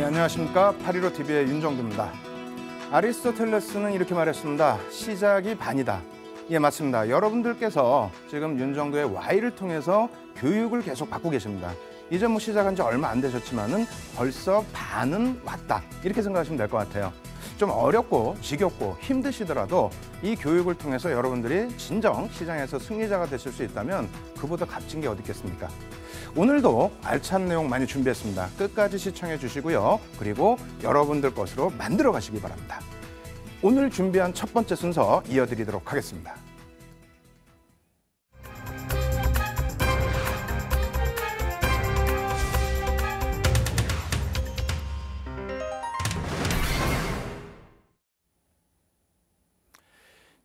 안녕하십니까. 815TV의 윤정두입니다. 아리스토텔레스는 이렇게 말했습니다. 시작이 반이다. 예, 맞습니다. 여러분들께서 지금 윤정두의 Y를 통해서 교육을 계속 받고 계십니다. 이제 뭐 시작한 지 얼마 안 되셨지만은 벌써 반은 왔다. 이렇게 생각하시면 될 것 같아요. 좀 어렵고 지겹고 힘드시더라도 이 교육을 통해서 여러분들이 진정 시장에서 승리자가 되실 수 있다면 그보다 값진 게 어디 있겠습니까? 오늘도 알찬 내용 많이 준비했습니다. 끝까지 시청해 주시고요. 그리고 여러분들 것으로 만들어 가시기 바랍니다. 오늘 준비한 첫 번째 순서 이어드리도록 하겠습니다.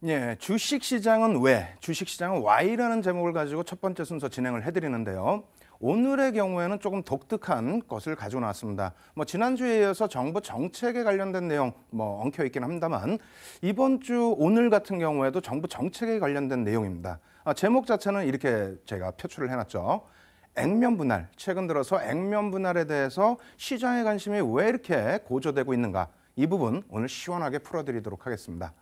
예, 주식시장은 왜? 주식시장은 Y라는 제목을 가지고 첫 번째 순서 진행을 해드리는데요. 오늘의 경우에는 조금 독특한 것을 가지고 나왔습니다. 지난주에 이어서 정부 정책에 관련된 내용 엉켜 있긴 합니다만 이번 주 오늘 같은 경우에도 정부 정책에 관련된 내용입니다. 제목 자체는 이렇게 제가 표출을 해놨죠. 액면 분할, 최근 들어서 액면 분할에 대해서 시장의 관심이 왜 이렇게 고조되고 있는가? 이 부분 오늘 시원하게 풀어드리도록 하겠습니다.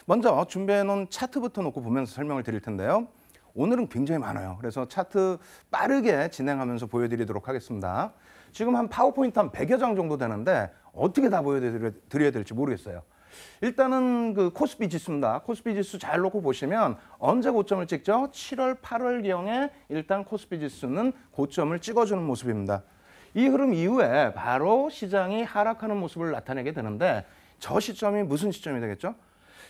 먼저 준비해놓은 차트부터 놓고 보면서 설명을 드릴 텐데요. 오늘은 굉장히 많아요. 그래서 차트 빠르게 진행하면서 보여드리도록 하겠습니다. 지금 한 파워포인트 한 100여 장 정도 되는데 어떻게 다 보여드려야 될지 모르겠어요. 일단은 그 코스피 지수입니다. 코스피 지수 잘 놓고 보시면 언제 고점을 찍죠? 7월, 8월경에 일단 코스피 지수는 고점을 찍어주는 모습입니다. 이 흐름 이후에 바로 시장이 하락하는 모습을 나타내게 되는데 저 시점이 무슨 시점이 되겠죠?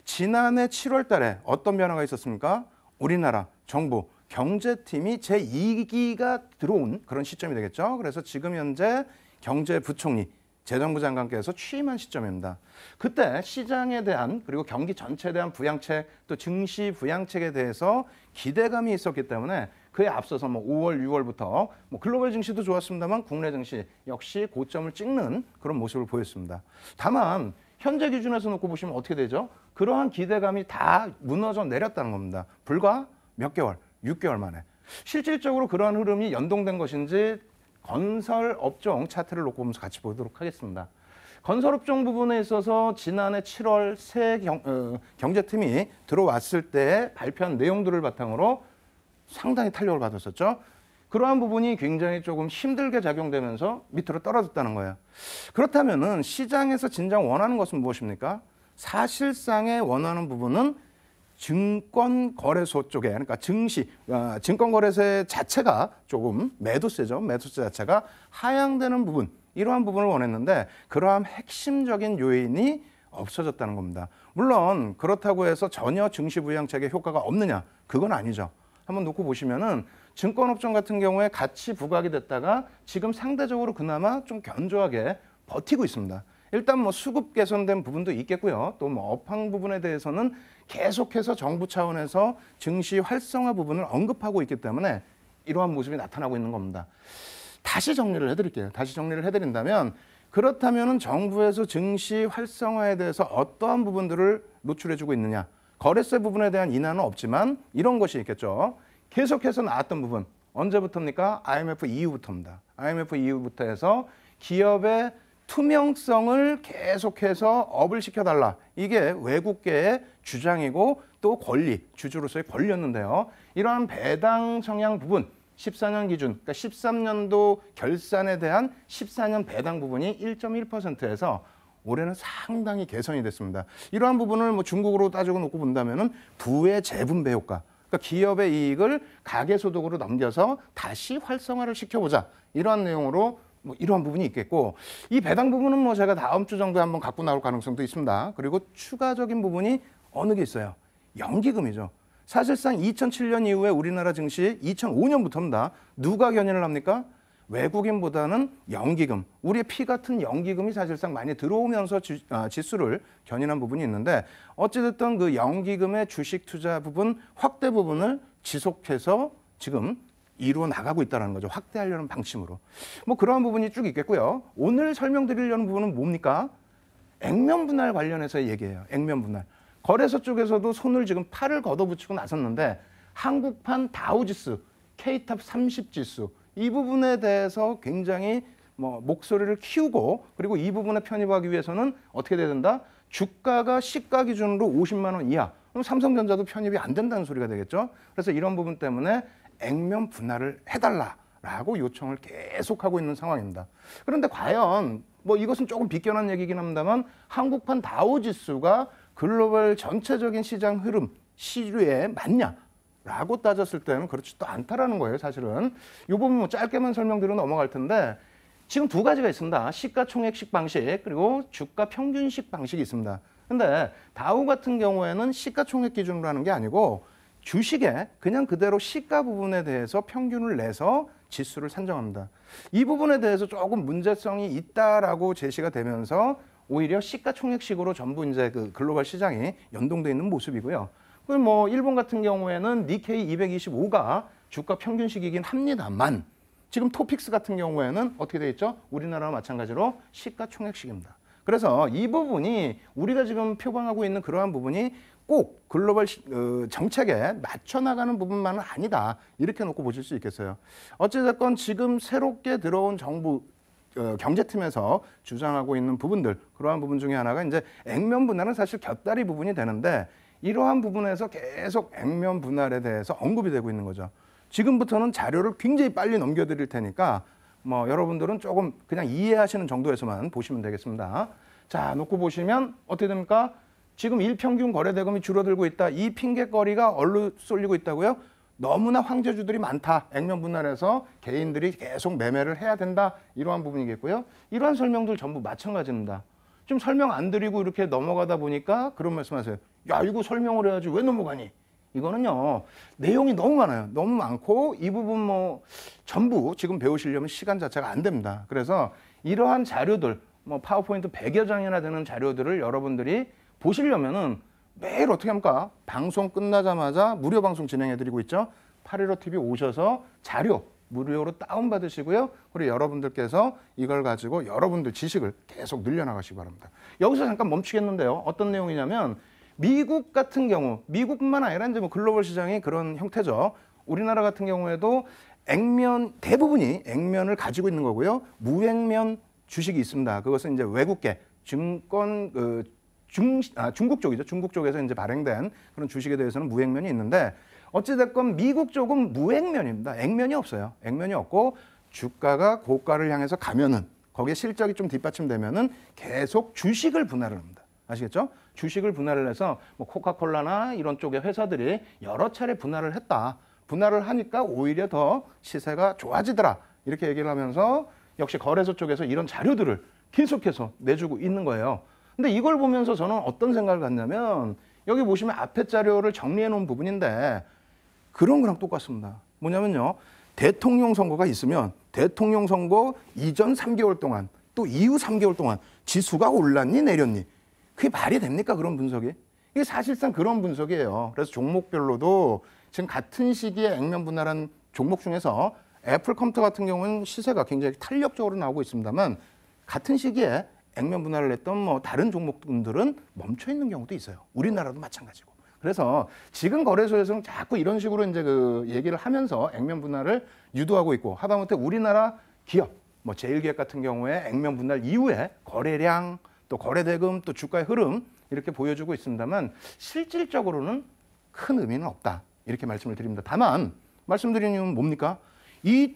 지난해 7월 달에 어떤 변화가 있었습니까? 우리나라 정부 경제팀이 제2기가 들어온 그런 시점이 되겠죠. 그래서 지금 현재 경제부총리, 재정부 장관께서 취임한 시점입니다. 그때 시장에 대한 그리고 경기 전체에 대한 부양책 또 증시 부양책에 대해서 기대감이 있었기 때문에 그에 앞서서 5월, 6월부터 글로벌 증시도 좋았습니다만 국내 증시 역시 고점을 찍는 그런 모습을 보였습니다. 다만 현재 기준에서 놓고 보시면 어떻게 되죠? 그러한 기대감이 다 무너져 내렸다는 겁니다. 불과 몇 개월, 6개월 만에. 실질적으로 그러한 흐름이 연동된 것인지 건설업종 차트를 놓고 보면서 같이 보도록 하겠습니다. 건설업종 부분에 있어서 지난해 7월 새 경제팀이 들어왔을 때 발표한 내용들을 바탕으로 상당히 탄력을 받았었죠. 그러한 부분이 굉장히 조금 힘들게 작용되면서 밑으로 떨어졌다는 거예요. 그렇다면은 시장에서 진정 원하는 것은 무엇입니까? 사실상의 원하는 부분은 증권거래소 쪽에, 그러니까 증권거래소 자체가 조금 매도세죠. 매도세 자체가 하향되는 부분, 이러한 부분을 원했는데 그러한 핵심적인 요인이 없어졌다는 겁니다. 물론 그렇다고 해서 전혀 증시 부양책에 효과가 없느냐? 그건 아니죠. 한번 놓고 보시면은 증권업종 같은 경우에 같이 부각이 됐다가 지금 상대적으로 그나마 좀 견조하게 버티고 있습니다. 일단 수급 개선된 부분도 있겠고요. 또 업황 부분에 대해서는 계속해서 정부 차원에서 증시 활성화 부분을 언급하고 있기 때문에 이러한 모습이 나타나고 있는 겁니다. 다시 정리를 해드릴게요. 다시 정리를 해드린다면 그렇다면은 정부에서 증시 활성화에 대해서 어떠한 부분들을 노출해주고 있느냐? 거래세 부분에 대한 인하는 없지만 이런 것이 있겠죠. 계속해서 나왔던 부분 언제부터입니까? IMF 이후부터입니다. IMF 이후부터 해서 기업의 투명성을 계속해서 업을 시켜달라. 이게 외국계의 주장이고 또 권리, 주주로서의 권리였는데요. 이러한 배당 성향 부분 14년 기준, 그러니까 13년도 결산에 대한 14년 배당 부분이 1.1%에서 올해는 상당히 개선이 됐습니다. 이러한 부분을 중국으로 따지고 놓고 본다면은 부의 재분배 효과, 그러니까 기업의 이익을 가계소득으로 넘겨서 다시 활성화를 시켜보자. 이러한 내용으로 이러한 부분이 있겠고 이 배당 부분은 제가 다음 주 정도에 한번 갖고 나올 가능성도 있습니다. 그리고 추가적인 부분이 어느 게 있어요? 연기금이죠. 사실상 2007년 이후에 우리나라 증시 2005년부터입니다. 누가 견인을 합니까? 외국인보다는 연기금, 우리의 피 같은 연기금이 사실상 많이 들어오면서 지수를 견인한 부분이 있는데 어찌됐든 그 연기금의 주식 투자 부분, 확대 부분을 지속해서 지금 이루어 나가고 있다는 거죠. 확대하려는 방침으로. 그러한 부분이 쭉 있겠고요. 오늘 설명드리려는 부분은 뭡니까? 액면 분할 관련해서 얘기해요. 액면 분할. 거래소 쪽에서도 손을 지금 팔을 걷어붙이고 나섰는데 한국판 다우지수, K탑 30 지수 이 부분에 대해서 굉장히 뭐 목소리를 키우고 그리고 이 부분에 편입하기 위해서는 어떻게 돼야 된다? 주가가 시가 기준으로 50만 원 이하. 그럼 삼성전자도 편입이 안 된다는 소리가 되겠죠. 그래서 이런 부분 때문에 액면 분할을 해달라라고 요청을 계속하고 있는 상황입니다. 그런데 과연 뭐 이것은 조금 비껴난 얘기긴 합니다만 한국판 다우지수가 글로벌 전체적인 시장 흐름 시류에 맞냐라고 따졌을 때는 그렇지도 않다라는 거예요. 사실은 이 부분 뭐 짧게만 설명드리고 넘어갈 텐데 지금 두 가지가 있습니다. 시가총액식 방식 그리고 주가 평균식 방식이 있습니다. 근데 다우 같은 경우에는 시가총액 기준으로 하는 게 아니고 주식에 그냥 그대로 시가 부분에 대해서 평균을 내서 지수를 산정합니다. 이 부분에 대해서 조금 문제성이 있다라고 제시가 되면서 오히려 시가총액식으로 전부 이제 그 글로벌 시장이 연동돼 있는 모습이고요. 그럼 뭐 일본 같은 경우에는 니케이 225가 주가 평균식이긴 합니다만 지금 토픽스 같은 경우에는 어떻게 되어 있죠? 우리나라와 마찬가지로 시가총액식입니다. 그래서 이 부분이 우리가 지금 표방하고 있는 그러한 부분이 꼭 글로벌 정책에 맞춰 나가는 부분만은 아니다. 이렇게 놓고 보실 수 있겠어요. 어찌됐건 지금 새롭게 들어온 정부 경제팀에서 주장하고 있는 부분들 그러한 부분 중에 하나가 이제 액면 분할은 사실 곁다리 부분이 되는데 이러한 부분에서 계속 액면 분할에 대해서 언급이 되고 있는 거죠. 지금부터는 자료를 굉장히 빨리 넘겨드릴 테니까 뭐 여러분들은 조금 그냥 이해하시는 정도에서만 보시면 되겠습니다. 자, 놓고 보시면 어떻게 됩니까? 지금 일평균 거래대금이 줄어들고 있다. 이 핑계거리가 얼로 쏠리고 있다고요? 너무나 황제주들이 많다. 액면 분할해서 개인들이 계속 매매를 해야 된다. 이러한 부분이겠고요. 이러한 설명들 전부 마찬가지입니다. 좀 설명 안 드리고 이렇게 넘어가다 보니까 그런 말씀하세요. 야, 이거 설명을 해야지 왜 넘어가니? 이거는요, 내용이 너무 많아요. 너무 많고 이 부분 뭐 전부 지금 배우시려면 시간 자체가 안 됩니다. 그래서 이러한 자료들, 뭐 파워포인트 100여 장이나 되는 자료들을 여러분들이 보시려면은 매일 어떻게 합니까? 방송 끝나자마자 무료 방송 진행해드리고 있죠. 815TV 오셔서 자료 무료로 다운받으시고요. 그리고 여러분들께서 이걸 가지고 여러분들 지식을 계속 늘려나가시기 바랍니다. 여기서 잠깐 멈추겠는데요. 어떤 내용이냐면 미국 같은 경우, 미국뿐만 아니라 이제 뭐 글로벌 시장이 그런 형태죠. 우리나라 같은 경우에도 액면, 대부분이 액면을 가지고 있는 거고요. 무액면 주식이 있습니다. 그것은 이제 외국계 증권, 중국 쪽이죠. 중국 쪽에서 이제 발행된 그런 주식에 대해서는 무액면이 있는데 어찌됐건 미국 쪽은 무액면입니다. 액면이 없어요. 액면이 없고 주가가 고가를 향해서 가면은 거기에 실적이 좀 뒷받침되면은 계속 주식을 분할을 합니다. 아시겠죠? 주식을 분할을 해서 뭐 코카콜라나 이런 쪽의 회사들이 여러 차례 분할을 했다. 분할을 하니까 오히려 더 시세가 좋아지더라. 이렇게 얘기를 하면서 역시 거래소 쪽에서 이런 자료들을 계속해서 내주고 있는 거예요. 근데 이걸 보면서 저는 어떤 생각을 갖냐면 여기 보시면 앞에 자료를 정리해 놓은 부분인데 그런 거랑 똑같습니다. 뭐냐면요. 대통령 선거가 있으면 대통령 선거 이전 3개월 동안 또 이후 3개월 동안 지수가 올랐니 내렸니? 그게 말이 됩니까? 그런 분석이? 이게 사실상 그런 분석이에요. 그래서 종목별로도 지금 같은 시기에 액면 분할한 종목 중에서 애플 컴퓨터 같은 경우는 시세가 굉장히 탄력적으로 나오고 있습니다만 같은 시기에 액면 분할을 했던 뭐 다른 종목들은 멈춰 있는 경우도 있어요. 우리나라도 마찬가지고. 그래서 지금 거래소에서는 자꾸 이런 식으로 이제 그 얘기를 하면서 액면 분할을 유도하고 있고 하다못해 우리나라 기업, 뭐 제일기업 같은 경우에 액면 분할 이후에 거래량 또 거래대금 또 주가의 흐름 이렇게 보여주고 있습니다만 실질적으로는 큰 의미는 없다. 이렇게 말씀을 드립니다. 다만 말씀드리는 이유는 뭡니까? 이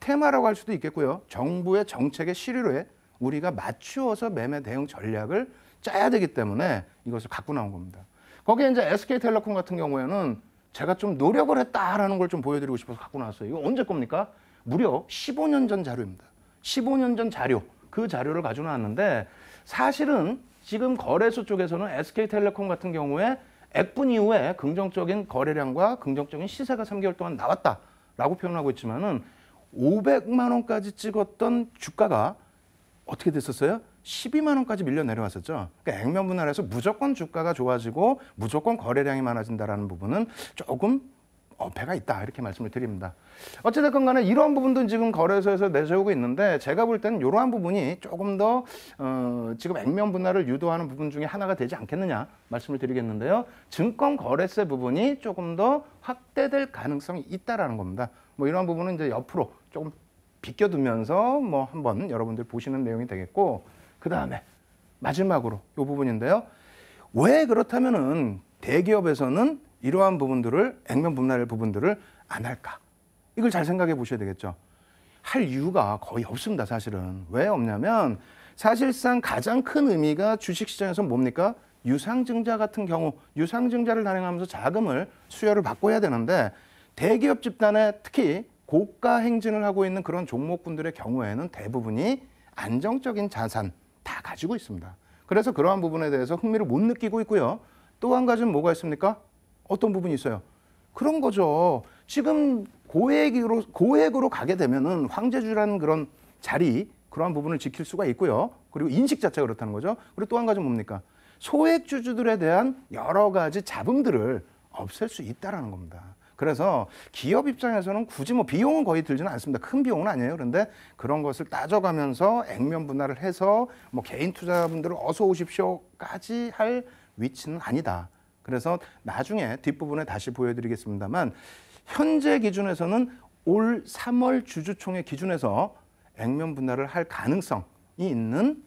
테마라고 할 수도 있겠고요. 정부의 정책의 실효에 우리가 맞추어서 매매 대응 전략을 짜야 되기 때문에 이것을 갖고 나온 겁니다. 거기에 이제 SK텔레콤 같은 경우에는 제가 좀 노력을 했다라는 걸 좀 보여드리고 싶어서 갖고 나왔어요. 이거 언제 겁니까? 무려 15년 전 자료입니다. 15년 전 자료, 그 자료를 가지고 나왔는데 사실은 지금 거래소 쪽에서는 SK텔레콤 같은 경우에 액분 이후에 긍정적인 거래량과 긍정적인 시세가 3개월 동안 나왔다라고 표현하고 있지만은 500만 원까지 찍었던 주가가 어떻게 됐었어요? 12만 원까지 밀려 내려왔었죠. 그러니까 액면 분할해서 무조건 주가가 좋아지고 무조건 거래량이 많아진다라는 부분은 조금 어폐가 있다 이렇게 말씀을 드립니다. 어찌됐건 간에 이러한 부분도 지금 거래소에서 내세우고 있는데 제가 볼 때는 이러한 부분이 조금 더 지금 액면 분할을 유도하는 부분 중에 하나가 되지 않겠느냐 말씀을 드리겠는데요. 증권거래세 부분이 조금 더 확대될 가능성이 있다라는 겁니다. 뭐 이러한 부분은 이제 옆으로 조금 비껴두면서 뭐 한번 여러분들 보시는 내용이 되겠고, 그 다음에 마지막으로 이 부분인데요. 왜 그렇다면은 대기업에서는 이러한 부분들을 액면 분할 부분들을 안 할까? 이걸 잘 생각해 보셔야 되겠죠. 할 이유가 거의 없습니다, 사실은. 왜 없냐면 사실상 가장 큰 의미가 주식시장에서 뭡니까? 유상증자 같은 경우, 유상증자를 단행하면서 자금을 수여를 받고 해야 되는데, 대기업 집단에 특히 고가 행진을 하고 있는 그런 종목군들의 경우에는 대부분이 안정적인 자산 다 가지고 있습니다. 그래서 그러한 부분에 대해서 흥미를 못 느끼고 있고요. 또 한 가지는 뭐가 있습니까? 어떤 부분이 있어요? 그런 거죠. 지금 고액으로 가게 되면은 황제주라는 그런 자리, 그러한 부분을 지킬 수가 있고요. 그리고 인식 자체가 그렇다는 거죠. 그리고 또 한 가지는 뭡니까? 소액주주들에 대한 여러 가지 잡음들을 없앨 수 있다라는 겁니다. 그래서 기업 입장에서는 굳이 뭐 비용은 거의 들지는 않습니다. 큰 비용은 아니에요. 그런데 그런 것을 따져가면서 액면 분할을 해서 뭐 개인 투자분들을 어서 오십시오까지 할 위치는 아니다. 그래서 나중에 뒷부분에 다시 보여드리겠습니다만, 현재 기준에서는 올 3월 주주총회 기준에서 액면 분할을 할 가능성이 있는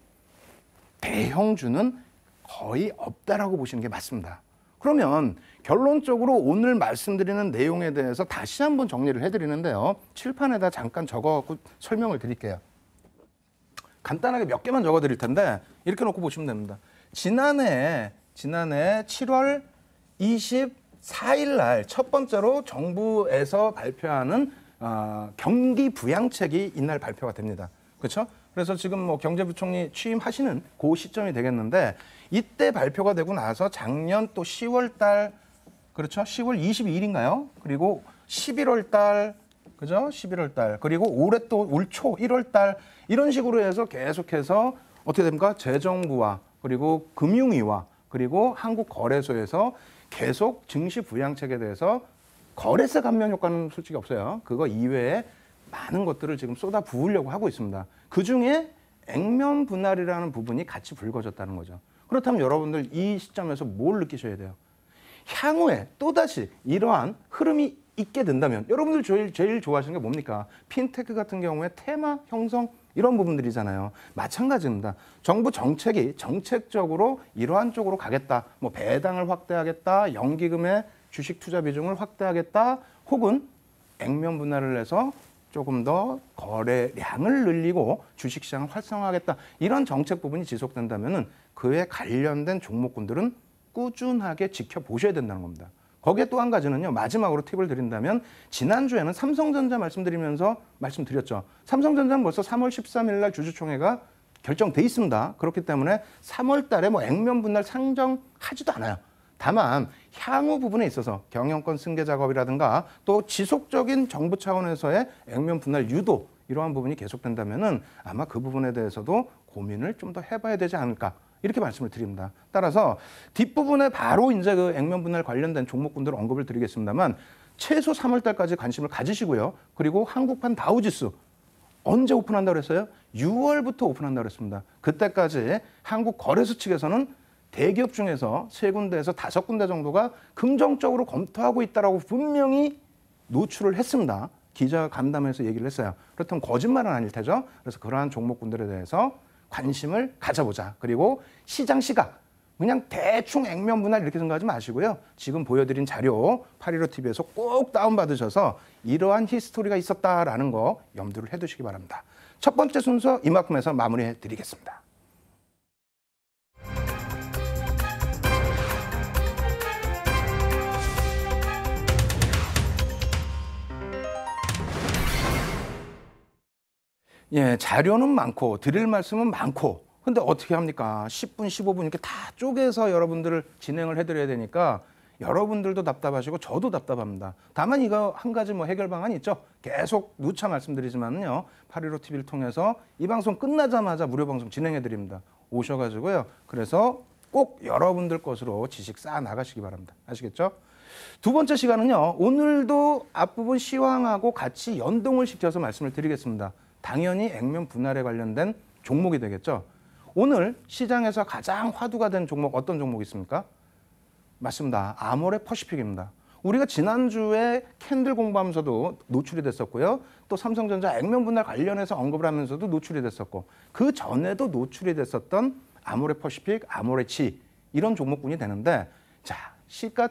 대형주는 거의 없다라고 보시는 게 맞습니다. 그러면 결론적으로 오늘 말씀드리는 내용에 대해서 다시 한번 정리를 해드리는데요. 칠판에다 잠깐 적어갖고 설명을 드릴게요. 간단하게 몇 개만 적어드릴 텐데 이렇게 놓고 보시면 됩니다. 지난해 7월 24일 날 첫 번째로 정부에서 발표하는 경기 부양책이 이날 발표가 됩니다. 그렇죠? 그래서 지금 뭐 경제부총리 취임하시는 그 시점이 되겠는데, 이때 발표가 되고 나서 작년 또 10월 달, 그렇죠? 10월 22일인가요? 그리고 11월 달, 그죠? 11월 달, 그리고 올해 또 올 초 1월 달, 이런 식으로 해서 계속해서 어떻게 됩니까? 재정부와 그리고 금융위와 그리고 한국거래소에서 계속 증시 부양책에 대해서, 거래세 감면 효과는 솔직히 없어요. 그거 이외에 많은 것들을 지금 쏟아 부으려고 하고 있습니다. 그중에 액면 분할이라는 부분이 같이 불거졌다는 거죠. 그렇다면 여러분들 이 시점에서 뭘 느끼셔야 돼요? 향후에 또다시 이러한 흐름이 있게 된다면 여러분들 제일 좋아하시는 게 뭡니까? 핀테크 같은 경우에 테마 형성 이런 부분들이잖아요. 마찬가지입니다. 정부 정책이 정책적으로 이러한 쪽으로 가겠다. 뭐 배당을 확대하겠다. 연기금의 주식 투자 비중을 확대하겠다. 혹은 액면 분할을 해서 조금 더 거래량을 늘리고 주식시장을 활성화하겠다. 이런 정책 부분이 지속된다면은 그에 관련된 종목군들은 꾸준하게 지켜보셔야 된다는 겁니다. 거기에 또 한 가지는요. 마지막으로 팁을 드린다면, 지난주에는 삼성전자 말씀드렸죠. 삼성전자는 벌써 3월 13일 날 주주총회가 결정돼 있습니다. 그렇기 때문에 3월 달에 뭐 액면 분할 상정하지도 않아요. 다만 향후 부분에 있어서 경영권 승계 작업이라든가 또 지속적인 정부 차원에서의 액면 분할 유도, 이러한 부분이 계속된다면은 아마 그 부분에 대해서도 고민을 좀 더 해봐야 되지 않을까, 이렇게 말씀을 드립니다. 따라서 뒷부분에 바로 이제 그 액면 분할 관련된 종목군들 언급을 드리겠습니다만, 최소 3월 달까지 관심을 가지시고요. 그리고 한국판 다우지수 언제 오픈한다고 그랬어요? 6월부터 오픈한다고 그랬습니다. 그때까지 한국거래소 측에서는 대기업 중에서 3군데에서 5군데 정도가 긍정적으로 검토하고 있다라고 분명히 노출을 했습니다. 기자 간담회에서 얘기를 했어요. 그렇다면 거짓말은 아닐 테죠. 그래서 그러한 종목군들에 대해서 관심을 가져보자. 그리고 시장 시각, 그냥 대충 액면 분할 이렇게 생각하지 마시고요. 지금 보여드린 자료 815TV에서 꼭 다운받으셔서 이러한 히스토리가 있었다라는 거 염두를 해두시기 바랍니다. 첫 번째 순서 이만큼에서 마무리해 드리겠습니다. 예, 자료는 많고 드릴 말씀은 많고, 근데 어떻게 합니까? 10분, 15분 이렇게 다 쪼개서 여러분들을 진행을 해드려야 되니까 여러분들도 답답하시고 저도 답답합니다. 다만 이거 한 가지 뭐 해결 방안이 있죠. 계속 누차 말씀드리지만요. 815TV를 통해서 이 방송 끝나자마자 무료 방송 진행해 드립니다. 오셔가지고요. 그래서 꼭 여러분들 것으로 지식 쌓아 나가시기 바랍니다. 아시겠죠? 두 번째 시간은요. 오늘도 앞부분 시황하고 같이 연동을 시켜서 말씀을 드리겠습니다. 당연히 액면 분할에 관련된 종목이 되겠죠. 오늘 시장에서 가장 화두가 된 종목 어떤 종목이 있습니까? 맞습니다. 아모레 퍼시픽입니다. 우리가 지난주에 캔들 공부하면서도 노출이 됐었고요. 또 삼성전자 액면 분할 관련해서 언급을 하면서도 노출이 됐었고 그 전에도 노출이 됐었던 아모레퍼시픽, 아모레치 이런 종목군이 되는데 자 시가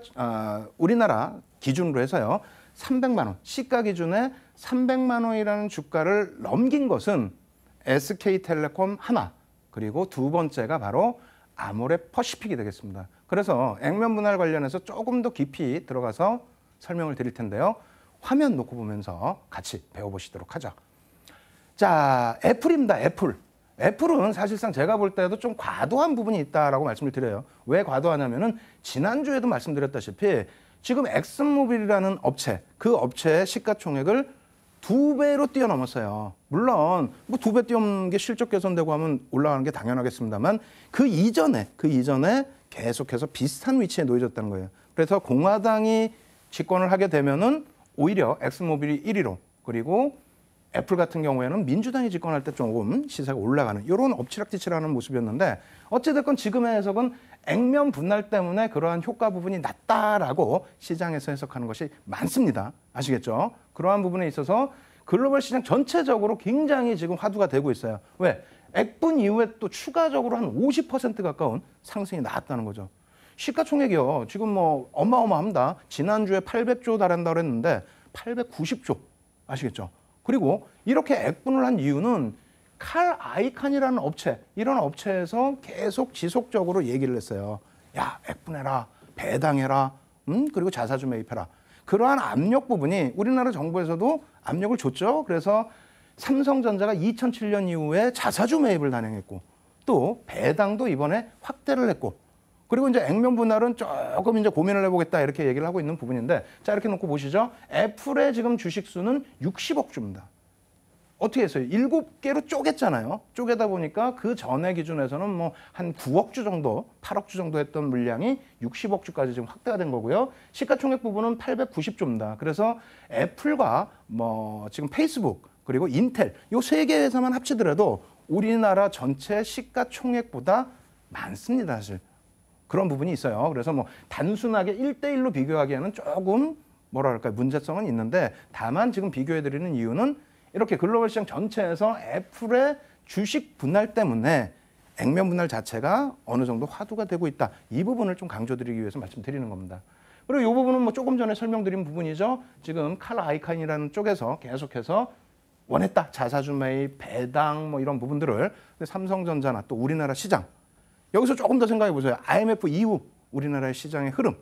우리나라 기준으로 해서요 300만 원 시가 기준에 300만 원이라는 주가를 넘긴 것은 SK텔레콤 하나 그리고 두 번째가 바로 아모레퍼시픽이 되겠습니다. 그래서 액면 분할 관련해서 조금 더 깊이 들어가서 설명을 드릴 텐데요. 화면 놓고 보면서 같이 배워보시도록 하죠. 자, 애플입니다. 애플은 사실상 제가 볼 때도 좀 과도한 부분이 있다라고 말씀을 드려요. 왜 과도하냐면은 지난주에도 말씀드렸다시피 지금 엑슨모빌이라는 업체, 그 업체의 시가총액을 2배로 뛰어넘었어요. 물론 뭐 2배 뛰어넘는 게 실적 개선되고 하면 올라가는 게 당연하겠습니다만 그 이전에 계속해서 비슷한 위치에 놓여졌다는 거예요. 그래서 공화당이 집권을 하게 되면은 오히려 엑슨모빌이 1위로 그리고 애플 같은 경우에는 민주당이 집권할 때 조금 시세가 올라가는 이런 엎치락뒤치락하는 모습이었는데 어찌됐건 지금의 해석은 액면 분할 때문에 그러한 효과 부분이 낮다라고 시장에서 해석하는 것이 많습니다. 아시겠죠? 그러한 부분에 있어서 글로벌 시장 전체적으로 굉장히 지금 화두가 되고 있어요. 왜? 액분 이후에 또 추가적으로 한 50% 가까운 상승이 나왔다는 거죠. 시가총액이요. 지금 뭐 어마어마합니다. 지난주에 800조 달한다고 했는데 890조. 아시겠죠? 그리고 이렇게 액분을 한 이유는 칼 아이칸이라는 업체, 이런 업체에서 계속 지속적으로 얘기를 했어요. 야, 액분해라, 배당해라, 그리고 자사주 매입해라. 그러한 압력 부분이 우리나라 정부에서도 압력을 줬죠. 그래서 삼성전자가 2007년 이후에 자사주 매입을 단행했고 또 배당도 이번에 확대를 했고 그리고 이제 액면 분할은 조금 이제 고민을 해보겠다 이렇게 얘기를 하고 있는 부분인데 자 이렇게 놓고 보시죠. 애플의 지금 주식 수는 60억 주입니다. 어떻게 했어요? 7개로 쪼갰잖아요. 쪼개다 보니까 그 전에 기준에서는 뭐 한 9억 주 정도, 8억 주 정도 했던 물량이 60억 주까지 지금 확대가 된 거고요. 시가총액 부분은 890조입니다. 그래서 애플과 뭐 지금 페이스북 그리고 인텔 요 세 개 회사만 합치더라도 우리나라 전체 시가총액보다 많습니다, 사실. 그런 부분이 있어요. 그래서 뭐 단순하게 1대1로 비교하기에는 조금 뭐랄까요, 문제성은 있는데 다만 지금 비교해드리는 이유는 이렇게 글로벌 시장 전체에서 애플의 주식 분할 때문에 액면 분할 자체가 어느 정도 화두가 되고 있다. 이 부분을 좀 강조드리기 위해서 말씀드리는 겁니다. 그리고 이 부분은 뭐 조금 전에 설명드린 부분이죠. 지금 칼 아이칸이라는 쪽에서 계속해서 원했다. 자사주 매입, 배당 뭐 이런 부분들을 삼성전자나 또 우리나라 시장 여기서 조금 더 생각해 보세요. IMF 이후 우리나라의 시장의 흐름.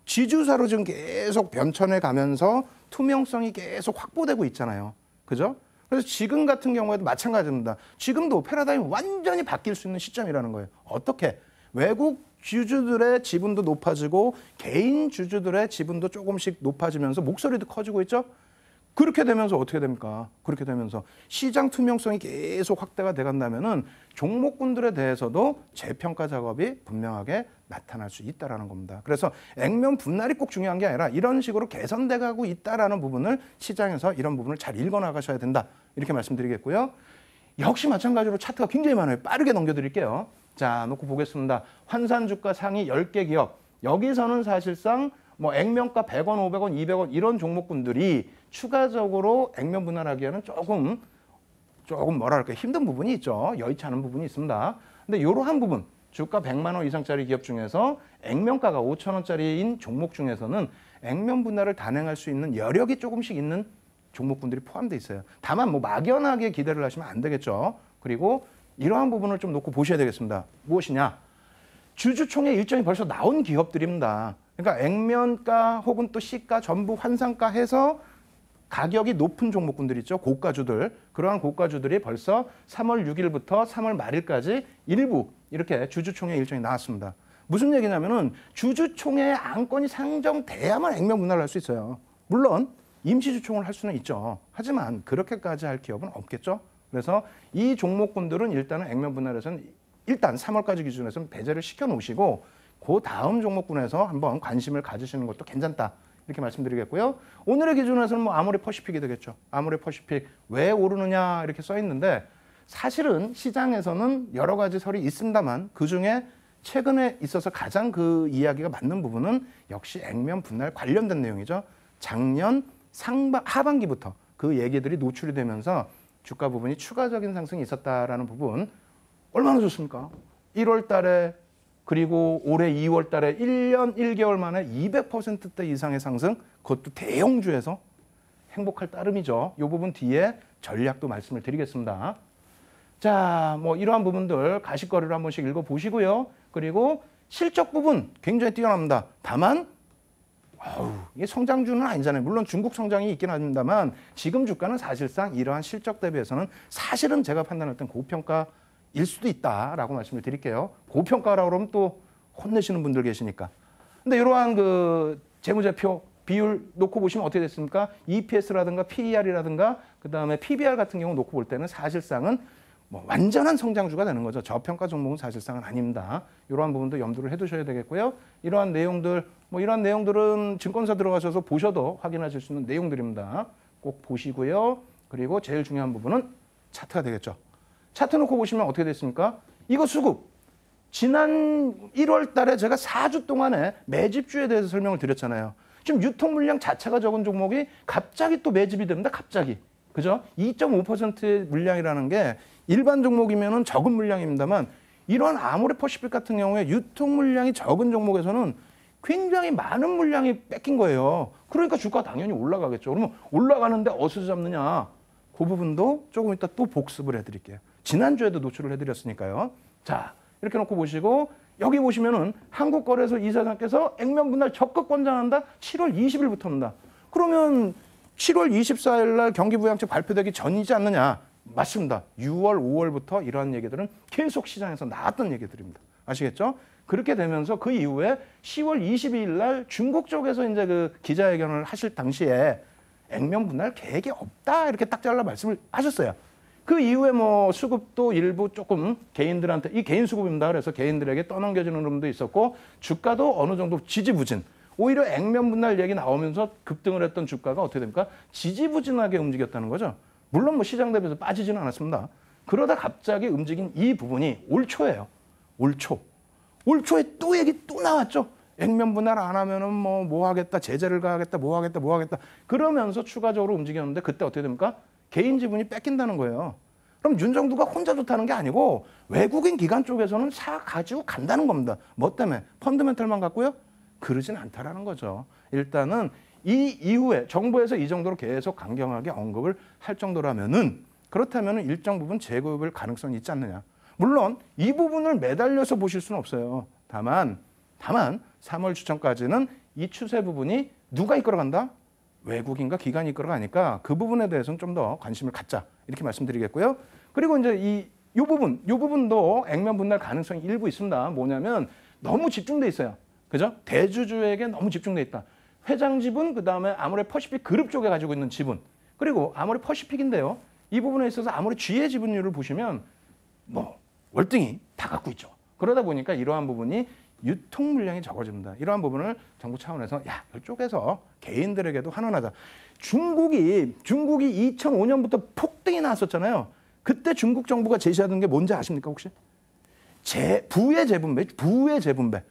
지주사로 지금 계속 변천해 가면서 투명성이 계속 확보되고 있잖아요. 그죠? 그래서 지금 같은 경우에도 마찬가지입니다. 지금도 패러다임이 완전히 바뀔 수 있는 시점이라는 거예요. 어떻게? 외국 주주들의 지분도 높아지고 개인 주주들의 지분도 조금씩 높아지면서 목소리도 커지고 있죠? 그렇게 되면서 어떻게 됩니까? 그렇게 되면서 시장 투명성이 계속 확대가 돼간다면은 종목군들에 대해서도 재평가 작업이 분명하게 나타날 수 있다라는 겁니다. 그래서 액면 분할이 꼭 중요한 게 아니라 이런 식으로 개선돼 가고 있다라는 부분을 시장에서 이런 부분을 잘 읽어 나가셔야 된다. 이렇게 말씀드리겠고요. 역시 마찬가지로 차트가 굉장히 많아요. 빠르게 넘겨드릴게요. 자, 놓고 보겠습니다. 환산주가 상위 10개 기업. 여기서는 사실상 뭐 액면가 100원, 500원, 200원 이런 종목군들이 추가적으로 액면 분할하기에는 조금 뭐랄까 힘든 부분이 있죠. 여의치 않은 부분이 있습니다. 근데 이러한 부분, 주가 100만 원 이상짜리 기업 중에서 액면가가 5천 원짜리인 종목 중에서는 액면 분할을 단행할 수 있는 여력이 조금씩 있는 종목군들이 포함되어 있어요. 다만 뭐 막연하게 기대를 하시면 안 되겠죠. 그리고 이러한 부분을 좀 놓고 보셔야 되겠습니다. 무엇이냐? 주주총회 일정이 벌써 나온 기업들입니다. 그러니까 액면가 혹은 또 시가 전부 환산가 해서 가격이 높은 종목군들 있죠. 고가주들. 그러한 고가주들이 벌써 3월 6일부터 3월 말일까지 일부 이렇게 주주총회 일정이 나왔습니다. 무슨 얘기냐면은 주주총회에 안건이 상정돼야만 액면 분할을 할 수 있어요. 물론 임시주총을 할 수는 있죠. 하지만 그렇게까지 할 기업은 없겠죠. 그래서 이 종목군들은 일단은 액면 분할에서는 일단 3월까지 기준에서는 배제를 시켜놓으시고 그 다음 종목군에서 한번 관심을 가지시는 것도 괜찮다. 이렇게 말씀드리겠고요. 오늘의 기준에서는 뭐 아모레퍼시픽이 되겠죠. 아모레퍼시픽 왜 오르느냐 이렇게 써 있는데 사실은 시장에서는 여러 가지 설이 있습니다만 그중에 최근에 있어서 가장 그 이야기가 맞는 부분은 역시 액면 분할 관련된 내용이죠. 작년 하반기부터 그 얘기들이 노출이 되면서 주가 부분이 추가적인 상승이 있었다라는 부분 얼마나 좋습니까? 1월 달에 그리고 올해 2월 달에 1년 1개월 만에 200%대 이상의 상승, 그것도 대형주에서 행복할 따름이죠. 이 부분 뒤에 전략도 말씀을 드리겠습니다. 자, 뭐 이러한 부분들 가십거리를 한 번씩 읽어보시고요. 그리고 실적 부분 굉장히 뛰어납니다. 다만 이게 성장주는 아니잖아요. 물론 중국 성장이 있긴 합니다만 지금 주가는 사실상 이러한 실적 대비해서는 사실은 제가 판단할 땐 고평가일 수도 있다라고 말씀을 드릴게요. 고평가라고 그러면 또 혼내시는 분들 계시니까. 근데 이러한 그 재무제표 비율 놓고 보시면 어떻게 됐습니까? EPS라든가 PER이라든가 그다음에 PBR 같은 경우 놓고 볼 때는 사실상은 뭐 완전한 성장주가 되는 거죠. 저평가 종목은 사실상은 아닙니다. 이러한 부분도 염두를 해두셔야 되겠고요. 이러한 내용들, 뭐 이러한 내용들은 증권사 들어가셔서 보셔도 확인하실 수 있는 내용들입니다. 꼭 보시고요. 그리고 제일 중요한 부분은 차트가 되겠죠. 차트 놓고 보시면 어떻게 됐습니까? 이거 수급. 지난 1월 달에 제가 4주 동안에 매집주에 대해서 설명을 드렸잖아요. 지금 유통 물량 자체가 적은 종목이 갑자기 또 매집이 됩니다. 갑자기. 그죠? 2.5%의 물량이라는 게 일반 종목이면은 적은 물량입니다만 이런 아모레퍼시픽 같은 경우에 유통 물량이 적은 종목에서는 굉장히 많은 물량이 뺏긴 거예요. 그러니까 주가가 당연히 올라가겠죠. 그러면 올라가는데 어디서 잡느냐? 그 부분도 조금 이따 또 복습을 해드릴게요. 지난주에도 노출을 해드렸으니까요. 자, 이렇게 놓고 보시고 여기 보시면은 한국거래소 이사장께서 액면 분할 적극 권장한다. 7월 20일부터입니다. 그러면 7월 24일 날 경기부양책 발표되기 전이지 않느냐? 맞습니다. 6월, 5월부터 이러한 얘기들은 계속 시장에서 나왔던 얘기들입니다. 아시겠죠? 그렇게 되면서 그 이후에 10월 22일 날 중국 쪽에서 이제 그 기자회견을 하실 당시에 액면 분할 계획이 없다 이렇게 딱 잘라 말씀을 하셨어요. 그 이후에 뭐 수급도 일부 조금 개인들한테 이 개인 수급입니다. 그래서 개인들에게 떠넘겨지는 흐름도 있었고 주가도 어느 정도 지지부진. 오히려 액면 분할 얘기 나오면서 급등을 했던 주가가 어떻게 됩니까? 지지부진하게 움직였다는 거죠. 물론 뭐 시장 대비해서 빠지지는 않았습니다. 그러다 갑자기 움직인 이 부분이 올 초예요. 올 초. 올 초에 또 얘기 또 나왔죠. 액면 분할 안 하면은 뭐 하겠다. 제재를 가하겠다. 뭐 하겠다. 그러면서 추가적으로 움직였는데 그때 어떻게 됩니까? 개인 지분이 뺏긴다는 거예요. 그럼 윤정두가 혼자 좋다는 게 아니고 외국인 기관 쪽에서는 사 가지고 간다는 겁니다. 뭐 때문에? 펀드멘털만 갖고요? 그러진 않다라는 거죠. 일단은 이 이후에 정부에서 이 정도로 계속 강경하게 언급을 할 정도라면은 그렇다면은 일정 부분 재구입을 가능성이 있지 않느냐. 물론 이 부분을 매달려서 보실 수는 없어요. 다만 3월 주청까지는 이 추세 부분이 누가 이끌어간다? 외국인과 기관이 이끌어가니까 그 부분에 대해서는 좀 더 관심을 갖자 이렇게 말씀드리겠고요. 그리고 이제 이 부분도 액면 분할 가능성이 일부 있습니다. 뭐냐면 너무 집중돼 있어요. 그죠? 대주주에게 너무 집중돼 있다. 회장 지분, 그 다음에 아모레퍼시픽 그룹 쪽에 가지고 있는 지분. 그리고 아모레퍼시픽인데요. 이 부분에 있어서 아모레 G의 지분율을 보시면 뭐 월등히 다 갖고 있죠. 그러다 보니까 이러한 부분이 유통 물량이 적어집니다. 이러한 부분을 정부 차원에서 이쪽에서 개인들에게도 환원하자. 중국이 2005년부터 폭등이 나왔었잖아요. 그때 중국 정부가 제시하던 게 뭔지 아십니까 혹시? 부의 재분배.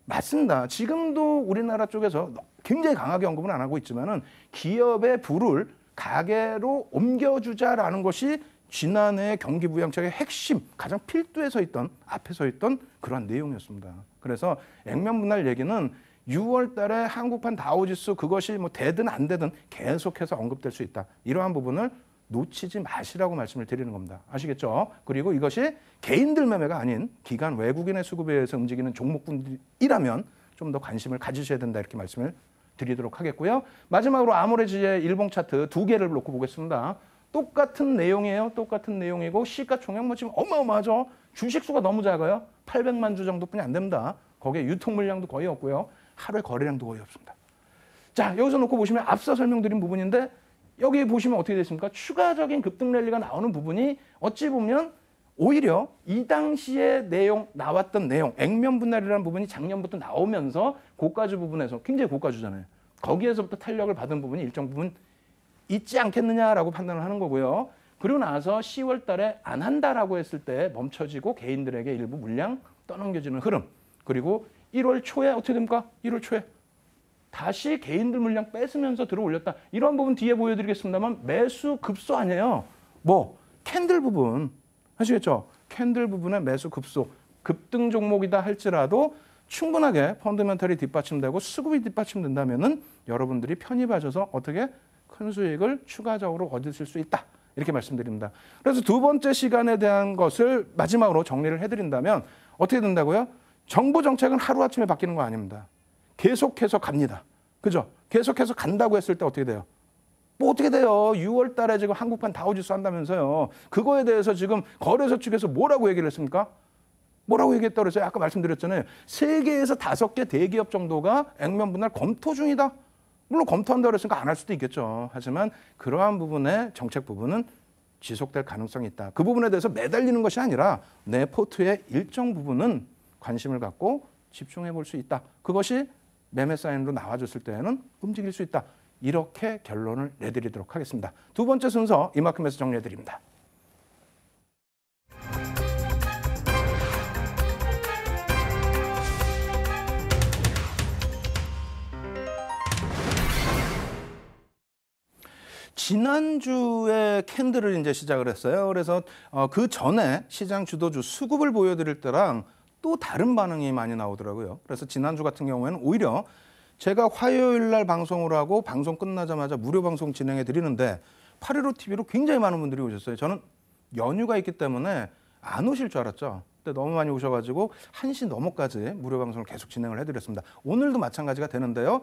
맞습니다. 지금도 우리나라 쪽에서 굉장히 강하게 언급은 안 하고 있지만은 기업의 부를 가계로 옮겨주자라는 것이 지난해 경기부양책의 핵심, 가장 필두에 서 있던, 앞에 서 있던 그러한 내용이었습니다. 그래서 액면 분할 얘기는 6월 달에 한국판 다우지수 그것이 뭐 되든 안 되든 계속해서 언급될 수 있다. 이러한 부분을 놓치지 마시라고 말씀을 드리는 겁니다. 아시겠죠? 그리고 이것이 개인들 매매가 아닌 기관 외국인의 수급에 의해서 움직이는 종목군이라면 좀 더 관심을 가지셔야 된다 이렇게 말씀을 드리도록 하겠고요. 마지막으로 아모레지의 일봉 차트 2개를 놓고 보겠습니다. 똑같은 내용이에요. 똑같은 내용이고 시가총액 뭐 지금 어마어마하죠. 주식수가 너무 작아요. 800만 주 정도뿐이 안 됩니다. 거기에 유통 물량도 거의 없고요. 하루에 거래량도 거의 없습니다. 자, 여기서 놓고 보시면 앞서 설명드린 부분인데 여기 보시면 어떻게 됐습니까? 추가적인 급등 랠리가 나오는 부분이 어찌 보면 오히려 이 당시에 나왔던 내용, 액면 분할이라는 부분이 작년부터 나오면서 고가주 부분에서 굉장히 고가주잖아요. 거기에서부터 탄력을 받은 부분이 일정 부분 있지 않겠느냐라고 판단을 하는 거고요. 그리고 나서 10월 달에 안 한다라고 했을 때 멈춰지고 개인들에게 일부 물량 떠넘겨지는 흐름. 그리고 1월 초에 어떻게 됩니까? 1월 초에 다시 개인들 물량 뺏으면서 들어 올렸다. 이런 부분 뒤에 보여드리겠습니다만 매수 급소 아니에요. 뭐 캔들 부분 아시겠죠? 캔들 부분의 매수 급소. 급등 종목이다 할지라도 충분하게 펀더멘털이 뒷받침되고 수급이 뒷받침된다면은 여러분들이 편입하셔서 어떻게 큰 수익을 추가적으로 얻으실 수 있다. 이렇게 말씀드립니다. 그래서 두 번째 시간에 대한 것을 마지막으로 정리를 해드린다면 어떻게 된다고요? 정부 정책은 하루아침에 바뀌는 거 아닙니다. 계속해서 갑니다. 그죠? 계속해서 간다고 했을 때 어떻게 돼요? 뭐 어떻게 돼요? 6월 달에 지금 한국판 다우지수 한다면서요. 그거에 대해서 지금 거래소 측에서 뭐라고 얘기를 했습니까? 뭐라고 얘기했다고 그랬어요? 아까 말씀드렸잖아요. 3개에서 5개 대기업 정도가 액면 분할 검토 중이다. 물론 검토한다고 그랬으니까 안 할 수도 있겠죠. 하지만 그러한 부분의 정책 부분은 지속될 가능성이 있다. 그 부분에 대해서 매달리는 것이 아니라 내 포트의 일정 부분은 관심을 갖고 집중해 볼 수 있다. 그것이 매매 사인으로 나와줬을 때에는 움직일 수 있다. 이렇게 결론을 내드리도록 하겠습니다. 두 번째 순서 이만큼에서 정리해드립니다. 지난주에 캔들을 이제 시작을 했어요. 그래서 그 전에 시장 주도주 수급을 보여드릴 때랑 또 다른 반응이 많이 나오더라고요. 그래서 지난주 같은 경우에는 오히려 제가 화요일 날 방송을 하고 방송 끝나자마자 무료 방송 진행해 드리는데 815TV로 굉장히 많은 분들이 오셨어요. 저는 연휴가 있기 때문에 안 오실 줄 알았죠. 근데 너무 많이 오셔가지고 1시 넘어까지 무료 방송을 계속 진행을 해드렸습니다. 오늘도 마찬가지가 되는데요.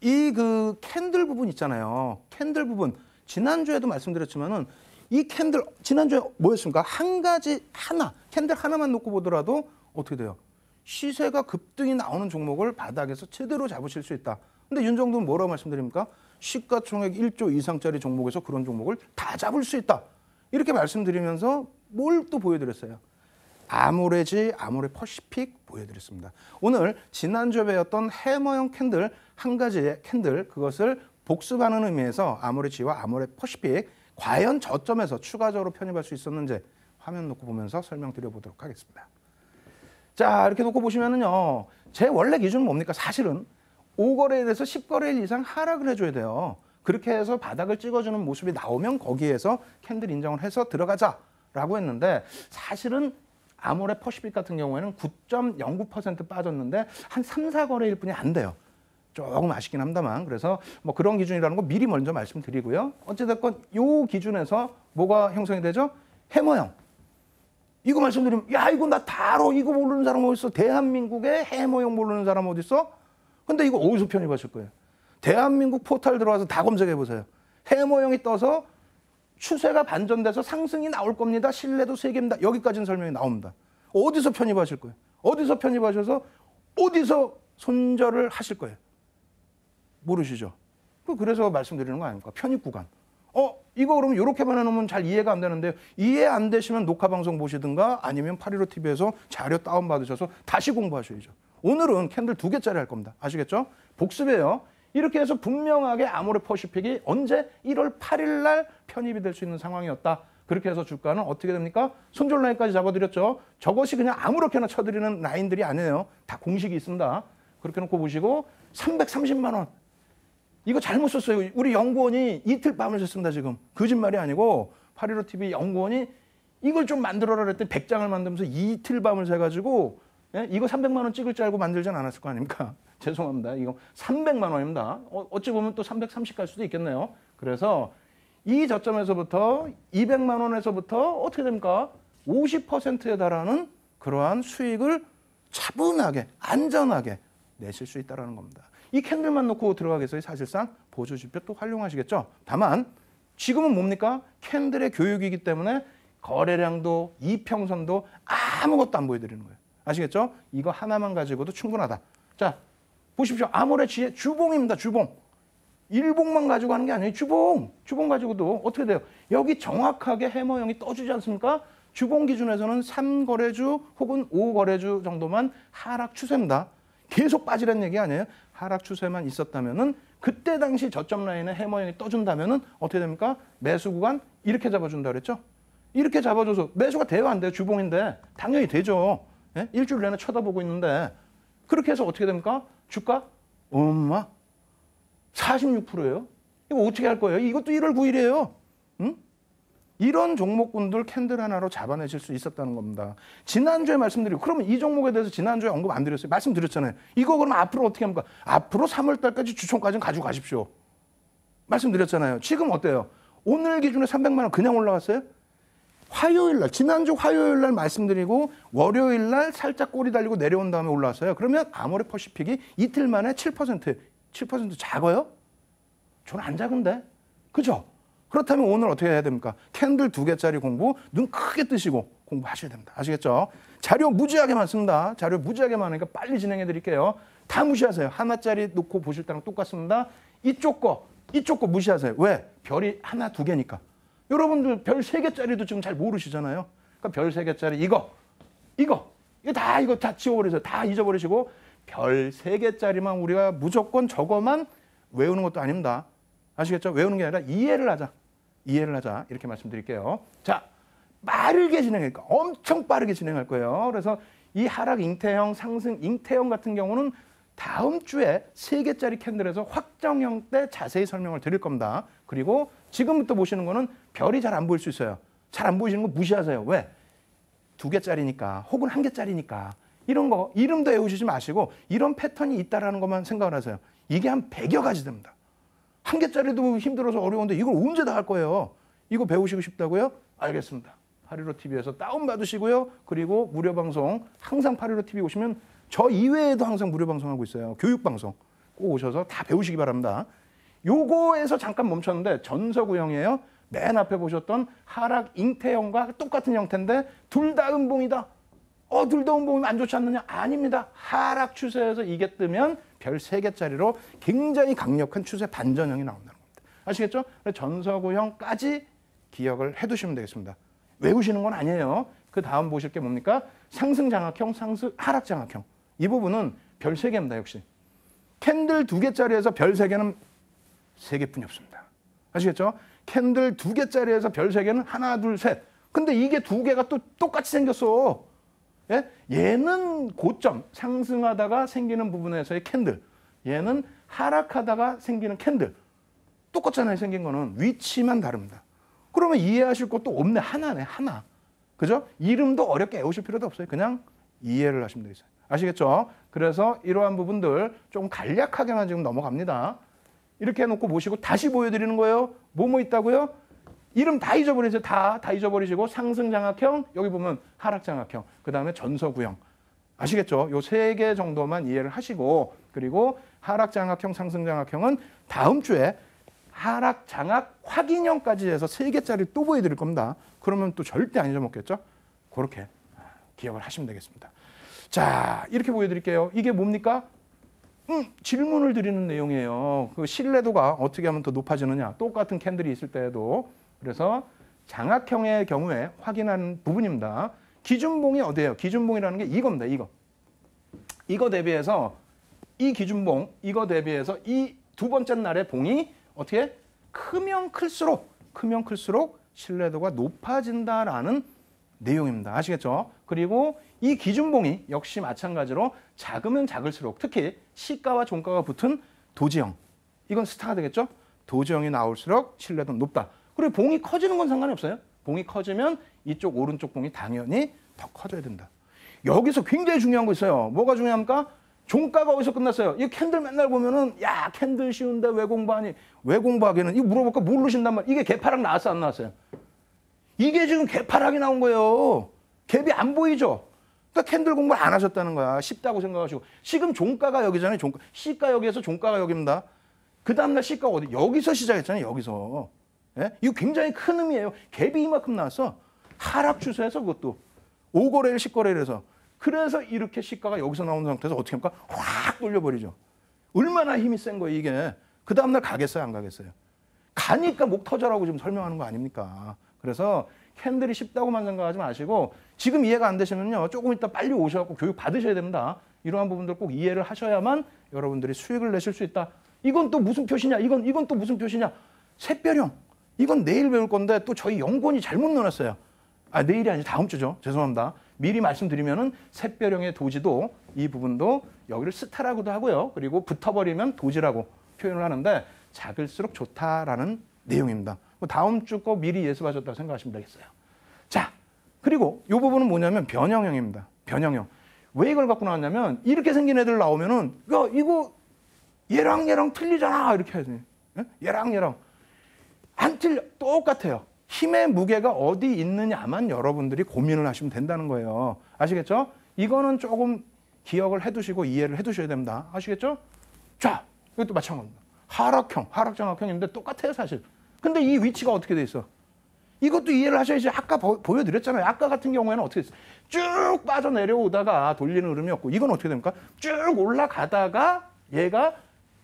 이 그 캔들 부분 있잖아요. 캔들 부분. 지난주에도 말씀드렸지만은 이 캔들 지난주에 뭐였습니까? 한 가지 하나 캔들 하나만 놓고 보더라도 어떻게 돼요? 시세가 급등이 나오는 종목을 바닥에서 제대로 잡으실 수 있다. 근데 윤정도는 뭐라고 말씀드립니까? 시가총액 1조 이상짜리 종목에서 그런 종목을 다 잡을 수 있다. 이렇게 말씀드리면서 뭘 또 보여드렸어요? 아모레지, 아모레 퍼시픽 보여드렸습니다. 오늘 지난주에 배웠던 해머형 캔들 한 가지의 캔들 그것을 복습하는 의미에서 아모레지와 아모레 퍼시픽 과연 저점에서 추가적으로 편입할 수 있었는지 화면 놓고 보면서 설명드려보도록 하겠습니다. 자, 이렇게 놓고 보시면은요. 제 원래 기준은 뭡니까? 사실은 5거래일에서 10거래일 이상 하락을 해줘야 돼요. 그렇게 해서 바닥을 찍어주는 모습이 나오면 거기에서 캔들 인정을 해서 들어가자라고 했는데 사실은 아모레 퍼시픽 같은 경우에는 9.09% 빠졌는데 한 3, 4거래일 뿐이 안 돼요. 조금 아쉽긴 합니다만 그래서 뭐 그런 기준이라는 거 미리 먼저 말씀드리고요. 어찌됐건 이 기준에서 뭐가 형성이 되죠? 해머형. 이거 말씀드리면 야 이거 나 다 알아. 이거 모르는 사람 어디 있어? 대한민국에 해머형 모르는 사람 어디 있어? 근데 이거 어디서 편입하실 거예요? 대한민국 포털 들어와서 다 검색해 보세요. 해머형이 떠서 추세가 반전돼서 상승이 나올 겁니다. 신뢰도 세계입니다. 여기까지는 설명이 나옵니다. 어디서 편입하실 거예요? 어디서 편입하셔서 어디서 손절을 하실 거예요? 모르시죠? 그래서 말씀드리는 거 아닙니까? 편입 구간. 이거 그러면 이렇게만 해놓으면 잘 이해가 안 되는데 이해 안 되시면 녹화 방송 보시든가 아니면 815TV에서 자료 다운받으셔서 다시 공부하셔야죠. 오늘은 캔들 2개짜리 할 겁니다. 아시겠죠? 복습이에요. 이렇게 해서 분명하게 아모레 퍼시픽이 언제 1월 8일 날 편입이 될 수 있는 상황이었다. 그렇게 해서 주가는 어떻게 됩니까? 손절 라인까지 잡아드렸죠. 저것이 그냥 아무렇게나 쳐드리는 라인들이 아니에요. 다 공식이 있습니다. 그렇게 놓고 보시고 330만 원. 이거 잘못 썼어요. 우리 연구원이 이틀 밤을 샜습니다. 지금. 거짓말이 아니고 815TV 연구원이 이걸 좀 만들어라 그랬더니 100장을 만들면서 이틀 밤을 새가지고 이거 300만 원 찍을 줄 알고 만들진 않았을 거 아닙니까? 죄송합니다. 이거 300만 원입니다. 어찌 보면 또 330 갈 수도 있겠네요. 그래서 이 저점에서부터 200만 원에서부터 어떻게 됩니까? 50%에 달하는 그러한 수익을 차분하게 안전하게 내실 수 있다는 겁니다. 이 캔들만 놓고 들어가겠어요? 사실상 보조지표 또 활용하시겠죠? 다만 지금은 뭡니까? 캔들의 교육이기 때문에 거래량도 이평선도 아무것도 안 보여드리는 거예요. 아시겠죠? 이거 하나만 가지고도 충분하다. 자, 보십시오. 아모레 지혜 주봉입니다. 주봉. 일봉만 가지고 하는 게 아니에요. 주봉. 주봉 가지고도 어떻게 돼요? 여기 정확하게 해머형이 떠주지 않습니까? 주봉 기준에서는 3거래주 혹은 5거래주 정도만 하락 추세입니다. 계속 빠지라는 얘기 아니에요. 하락 추세만 있었다면은 그때 당시 저점 라인에 해머형이 떠준다면은 어떻게 됩니까? 매수 구간 이렇게 잡아준다 그랬죠? 이렇게 잡아줘서 매수가 돼요 안 돼요? 주봉인데 당연히 되죠. 예? 일주일 내내 쳐다보고 있는데 그렇게 해서 어떻게 됩니까? 주가 엄마 46%예요. 이거 어떻게 할 거예요? 이것도 1월 9일이에요. 응? 이런 종목군들 캔들 하나로 잡아내실 수 있었다는 겁니다. 지난주에 말씀드리고 그러면 이 종목에 대해서 지난주에 언급 안 드렸어요. 말씀드렸잖아요. 이거 그럼 앞으로 어떻게 합니까? 앞으로 3월 달까지 주총까지는 가지고 가십시오. 말씀드렸잖아요. 지금 어때요? 오늘 기준에 300만 원 그냥 올라갔어요? 화요일 날, 지난주 화요일 날 말씀드리고 월요일 날 살짝 꼬리 달리고 내려온 다음에 올라왔어요. 그러면 아모레퍼시픽이 이틀 만에 7% 작아요? 저는 안 작은데. 그죠? 그렇다면 오늘 어떻게 해야 됩니까? 캔들 2개짜리 공부 눈 크게 뜨시고 공부하셔야 됩니다. 아시겠죠? 자료 무지하게 많습니다. 자료 무지하게 많으니까 빨리 진행해 드릴게요. 다 무시하세요. 하나짜리 놓고 보실 때랑 똑같습니다. 이쪽 거 무시하세요. 왜? 별이 하나, 2개니까. 여러분들 별 3개짜리도 지금 잘 모르시잖아요. 그러니까 별 3개짜리 이거 다 지워버리세요. 다 잊어버리시고 별 3개짜리만 우리가 무조건 저거만 외우는 것도 아닙니다. 아시겠죠? 외우는 게 아니라 이해를 하자. 이렇게 말씀드릴게요. 자, 빠르게 진행할까? 엄청 빠르게 진행할 거예요. 그래서 이 하락 잉태형, 상승 잉태형 같은 경우는 다음 주에 3개짜리 캔들에서 확정형 때 자세히 설명을 드릴 겁니다. 그리고 지금부터 보시는 거는 별이 잘 안 보일 수 있어요. 잘 안 보이시는 거 무시하세요. 왜? 2개짜리니까 혹은 1개짜리니까 이런 거 이름도 외우시지 마시고 이런 패턴이 있다라는 것만 생각을 하세요. 이게 한 100여 가지 됩니다. 1개짜리도 힘들어서 어려운데 이걸 언제 다 할 거예요? 이거 배우시고 싶다고요? 알겠습니다. 815TV에서 다운받으시고요. 그리고 무료 방송 항상 815TV 오시면 저 이외에도 항상 무료 방송하고 있어요. 교육방송 꼭 오셔서 다 배우시기 바랍니다. 요거에서 잠깐 멈췄는데 전서구형이에요. 맨 앞에 보셨던 하락 잉태형과 똑같은 형태인데 둘 다 음봉이다. 둘 다 음봉이면 안 좋지 않느냐? 아닙니다. 하락 추세에서 이게 뜨면 별 3개짜리로 굉장히 강력한 추세 반전형이 나온다는 겁니다. 아시겠죠? 전서구형까지 기억을 해두시면 되겠습니다. 외우시는 건 아니에요. 그 다음 보실 게 뭡니까? 상승장악형, 하락장악형. 이 부분은 별 3개입니다. 역시. 캔들 2개짜리에서 별 3개는 3개뿐이 없습니다. 아시겠죠? 캔들 2개짜리에서 별 3개는 하나, 둘, 셋. 근데 이게 2개가 또 똑같이 생겼어. 예? 얘는 고점, 상승하다가 생기는 부분에서의 캔들. 얘는 하락하다가 생기는 캔들. 똑같잖아요. 생긴 거는. 위치만 다릅니다. 그러면 이해하실 것도 없네. 하나네. 하나. 그죠? 이름도 어렵게 외우실 필요도 없어요. 그냥 이해를 하시면 되겠어요. 아시겠죠? 그래서 이러한 부분들 조금 간략하게만 지금 넘어갑니다. 이렇게 해놓고 보시고 다시 보여드리는 거예요. 뭐뭐 있다고요? 이름 다 잊어버리세요. 다 잊어버리시고 상승장악형, 여기 보면 하락장악형, 그 다음에 전서구형. 아시겠죠? 요 3개 정도만 이해를 하시고 그리고 하락장악형, 상승장악형은 다음 주에 하락장악 확인형까지 해서 3개짜리 또 보여드릴 겁니다. 그러면 또 절대 안 잊어먹겠죠? 그렇게 기억을 하시면 되겠습니다. 자, 이렇게 보여드릴게요. 이게 뭡니까? 질문을 드리는 내용이에요. 그 신뢰도가 어떻게 하면 더 높아지느냐. 똑같은 캔들이 있을 때에도. 그래서 장악형의 경우에 확인하는 부분입니다. 기준봉이 어디예요? 기준봉이라는 게 이겁니다. 이거 대비해서 이 기준봉, 이거 대비해서 이 두 번째 날의 봉이 어떻게? 크면 클수록 신뢰도가 높아진다라는 내용입니다. 아시겠죠? 그리고 이 기준봉이 역시 마찬가지로 작으면 작을수록 특히 시가와 종가가 붙은 도지형. 이건 스타가 되겠죠? 도지형이 나올수록 신뢰도는 높다. 그리고 봉이 커지는 건 상관이 없어요. 봉이 커지면 이쪽 오른쪽 봉이 당연히 더 커져야 된다. 여기서 굉장히 중요한 거 있어요. 뭐가 중요합니까? 종가가 어디서 끝났어요? 이 캔들 맨날 보면은 야 캔들 쉬운데 왜 공부하니? 왜 공부하기는? 이거 물어볼까 모르신단 말이에요. 이게 개파락 나왔어 안 나왔어요? 이게 지금 개파락이 나온 거예요. 갭이 안 보이죠? 그러니까 캔들 공부를 안 하셨다는 거야. 쉽다고 생각하시고. 지금 종가가 여기잖아요. 종가. 시가 여기에서 종가가 여기입니다. 그 다음날 시가가 어디? 여기서 시작했잖아요. 여기서. 예? 이거 굉장히 큰 의미예요. 갭이 이만큼 나왔어. 하락 추세에서 그것도. 5거래일 10거래일에서. 그래서 이렇게 시가가 여기서 나오는 상태에서 어떻게 합니까? 확 돌려버리죠. 얼마나 힘이 센 거예요, 이게. 그 다음날 가겠어요, 안 가겠어요? 가니까 목 터져라고 지금 설명하는 거 아닙니까? 그래서 캔들이 쉽다고만 생각하지 마시고 지금 이해가 안 되시면요. 조금 이따 빨리 오셔서 교육 받으셔야 됩니다. 이러한 부분들 꼭 이해를 하셔야만 여러분들이 수익을 내실 수 있다. 이건 또 무슨 표시냐? 이건 또 무슨 표시냐? 샛별형. 이건 내일 배울 건데 또 저희 연구원이 잘못 넣어놨어요. 내일이 아니라 다음 주죠. 죄송합니다. 미리 말씀드리면은 샛별형의 도지도 이 부분도 여기를 스타라고도 하고요. 그리고 붙어버리면 도지라고 표현을 하는데 작을수록 좋다라는 내용입니다. 뭐 다음 주 거 미리 예습하셨다고 생각하시면 되겠어요. 자, 그리고 이 부분은 뭐냐면 변형형입니다. 변형형. 왜 이걸 갖고 나왔냐면 이렇게 생긴 애들 나오면은 야 이거 얘랑 틀리잖아 이렇게 해야 돼. 얘랑 안 틀려. 똑같아요. 힘의 무게가 어디 있느냐만 여러분들이 고민을 하시면 된다는 거예요. 아시겠죠? 이거는 조금 기억을 해두시고 이해를 해두셔야 됩니다. 아시겠죠? 자, 이것도 마찬가지입니다. 하락형, 하락장악형인데 똑같아요 사실. 근데 이 위치가 어떻게 돼 있어? 이것도 이해를 하셔야지. 아까 보여드렸잖아요. 아까 같은 경우에는 어떻게 됐어요? 쭉 빠져내려오다가 돌리는 흐름이었고 이건 어떻게 됩니까? 쭉 올라가다가 얘가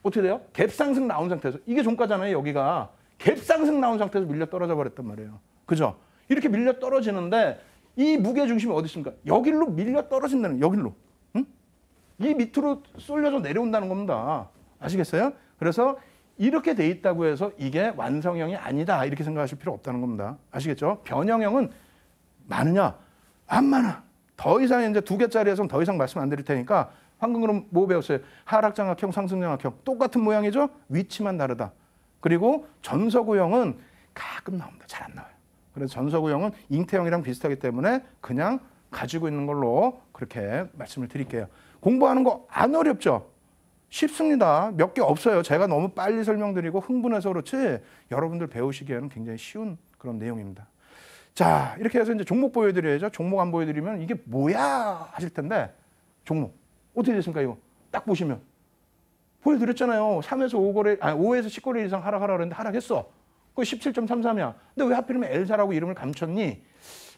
어떻게 돼요? 갭상승 나온 상태에서 이게 종가잖아요. 여기가 갭상승 나온 상태에서 밀려 떨어져 버렸단 말이에요. 그죠? 이렇게 밀려 떨어지는데 이 무게 중심이 어디 있습니까? 여기로 밀려 떨어진다는 여기로. 응? 이 밑으로 쏠려서 내려온다는 겁니다. 아시겠어요? 그래서 이렇게 돼 있다고 해서 이게 완성형이 아니다 이렇게 생각하실 필요 없다는 겁니다. 아시겠죠? 변형형은 많으냐? 안 많아. 더 이상 이제 2개짜리에서는 더 이상 말씀 안 드릴 테니까 방금 뭐 배웠어요? 하락장악형, 상승장악형 똑같은 모양이죠? 위치만 다르다. 그리고 전서구형은 가끔 나옵니다. 잘 안 나와요. 그래서 전서구형은 잉태형이랑 비슷하기 때문에 그냥 가지고 있는 걸로 그렇게 말씀을 드릴게요. 공부하는 거 안 어렵죠? 쉽습니다. 몇 개 없어요. 제가 너무 빨리 설명드리고 흥분해서 그렇지 여러분들 배우시기에는 굉장히 쉬운 그런 내용입니다. 자, 이렇게 해서 이제 종목 보여드려야죠. 종목 안 보여드리면 이게 뭐야 하실 텐데 종목 어떻게 됐습니까? 이거 딱 보시면 보여드렸잖아요. 3에서 5거래, 5에서 10거래 이상 하락하라 그랬는데 하락했어. 그거 17.33이야. 근데 왜 하필이면 엘사라고 이름을 감췄니?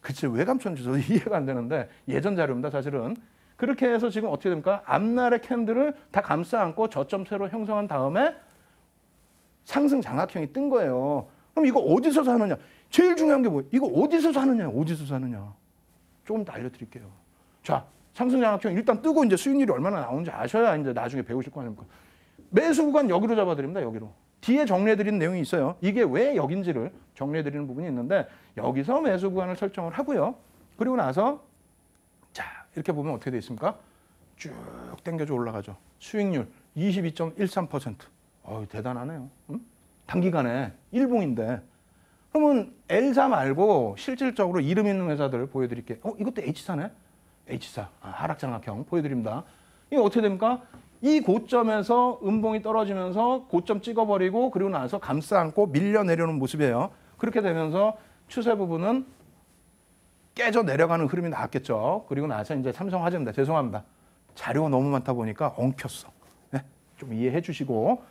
그치, 왜 감췄는지 저도 이해가 안 되는데 예전 자료입니다, 사실은. 그렇게 해서 지금 어떻게 됩니까? 앞날의 캔들을 다 감싸 안고 저점 세로 형성한 다음에 상승 장악형이 뜬 거예요. 그럼 이거 어디서 사느냐? 제일 중요한 게 뭐예요? 이거 어디서 사느냐? 어디서 사느냐? 조금 더 알려드릴게요. 자, 상승 장악형 일단 뜨고 이제 수익률이 얼마나 나오는지 아셔야 이제 나중에 배우실 거 아닙니까? 매수 구간 여기로 잡아드립니다. 여기로. 뒤에 정리해드리는 내용이 있어요. 이게 왜 여긴지를 정리해드리는 부분이 있는데 여기서 매수 구간을 설정을 하고요. 그리고 나서 자 이렇게 보면 어떻게 돼 있습니까? 쭉 당겨져 올라가죠. 수익률 22.13%. 대단하네요. 응? 단기간에 일봉인데. 그러면 L사 말고 실질적으로 이름 있는 회사들 보여드릴게요. 이것도 H사네? H사. 하락장악형 보여드립니다. 이게 어떻게 됩니까? 이 고점에서 음봉이 떨어지면서 고점 찍어버리고 그리고 나서 감싸 안고 밀려 내려오는 모습이에요. 그렇게 되면서 추세 부분은 깨져 내려가는 흐름이 나왔겠죠. 그리고 나서 이제 삼성화재입니다. 죄송합니다. 자료가 너무 많다 보니까 엉켰어. 네? 좀 이해해 주시고.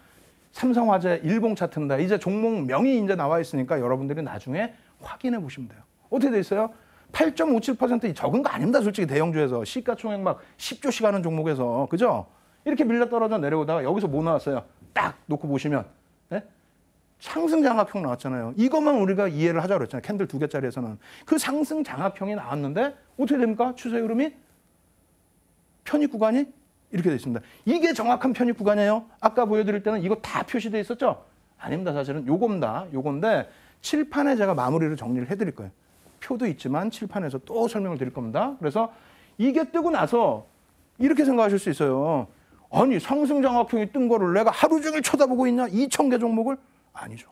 삼성화재 일봉 차트입니다. 이제 종목명이 이제 나와 있으니까 여러분들이 나중에 확인해 보시면 돼요. 어떻게 돼 있어요? 8.57% 적은 거 아닙니다. 솔직히 대형주에서 시가총액 막 10조씩 하는 종목에서. 그죠? 이렇게 밀려 떨어져 내려오다가 여기서 뭐 나왔어요? 딱 놓고 보시면 네? 상승장악형 나왔잖아요. 이것만 우리가 이해를 하자고 그랬잖아요. 캔들 2개짜리에서는. 그 상승장악형이 나왔는데 어떻게 됩니까? 추세 흐름이? 편입 구간이 이렇게 돼 있습니다. 이게 정확한 편입 구간이에요. 아까 보여드릴 때는 이거 다 표시돼 있었죠? 아닙니다. 사실은 요겁니다. 요건데 칠판에 제가 마무리를 정리를 해드릴 거예요. 표도 있지만 칠판에서 또 설명을 드릴 겁니다. 그래서 이게 뜨고 나서 이렇게 생각하실 수 있어요. 아니 상승장악형이 뜬 거를 내가 하루 종일 쳐다보고 있냐? 2,000개 종목을? 아니죠.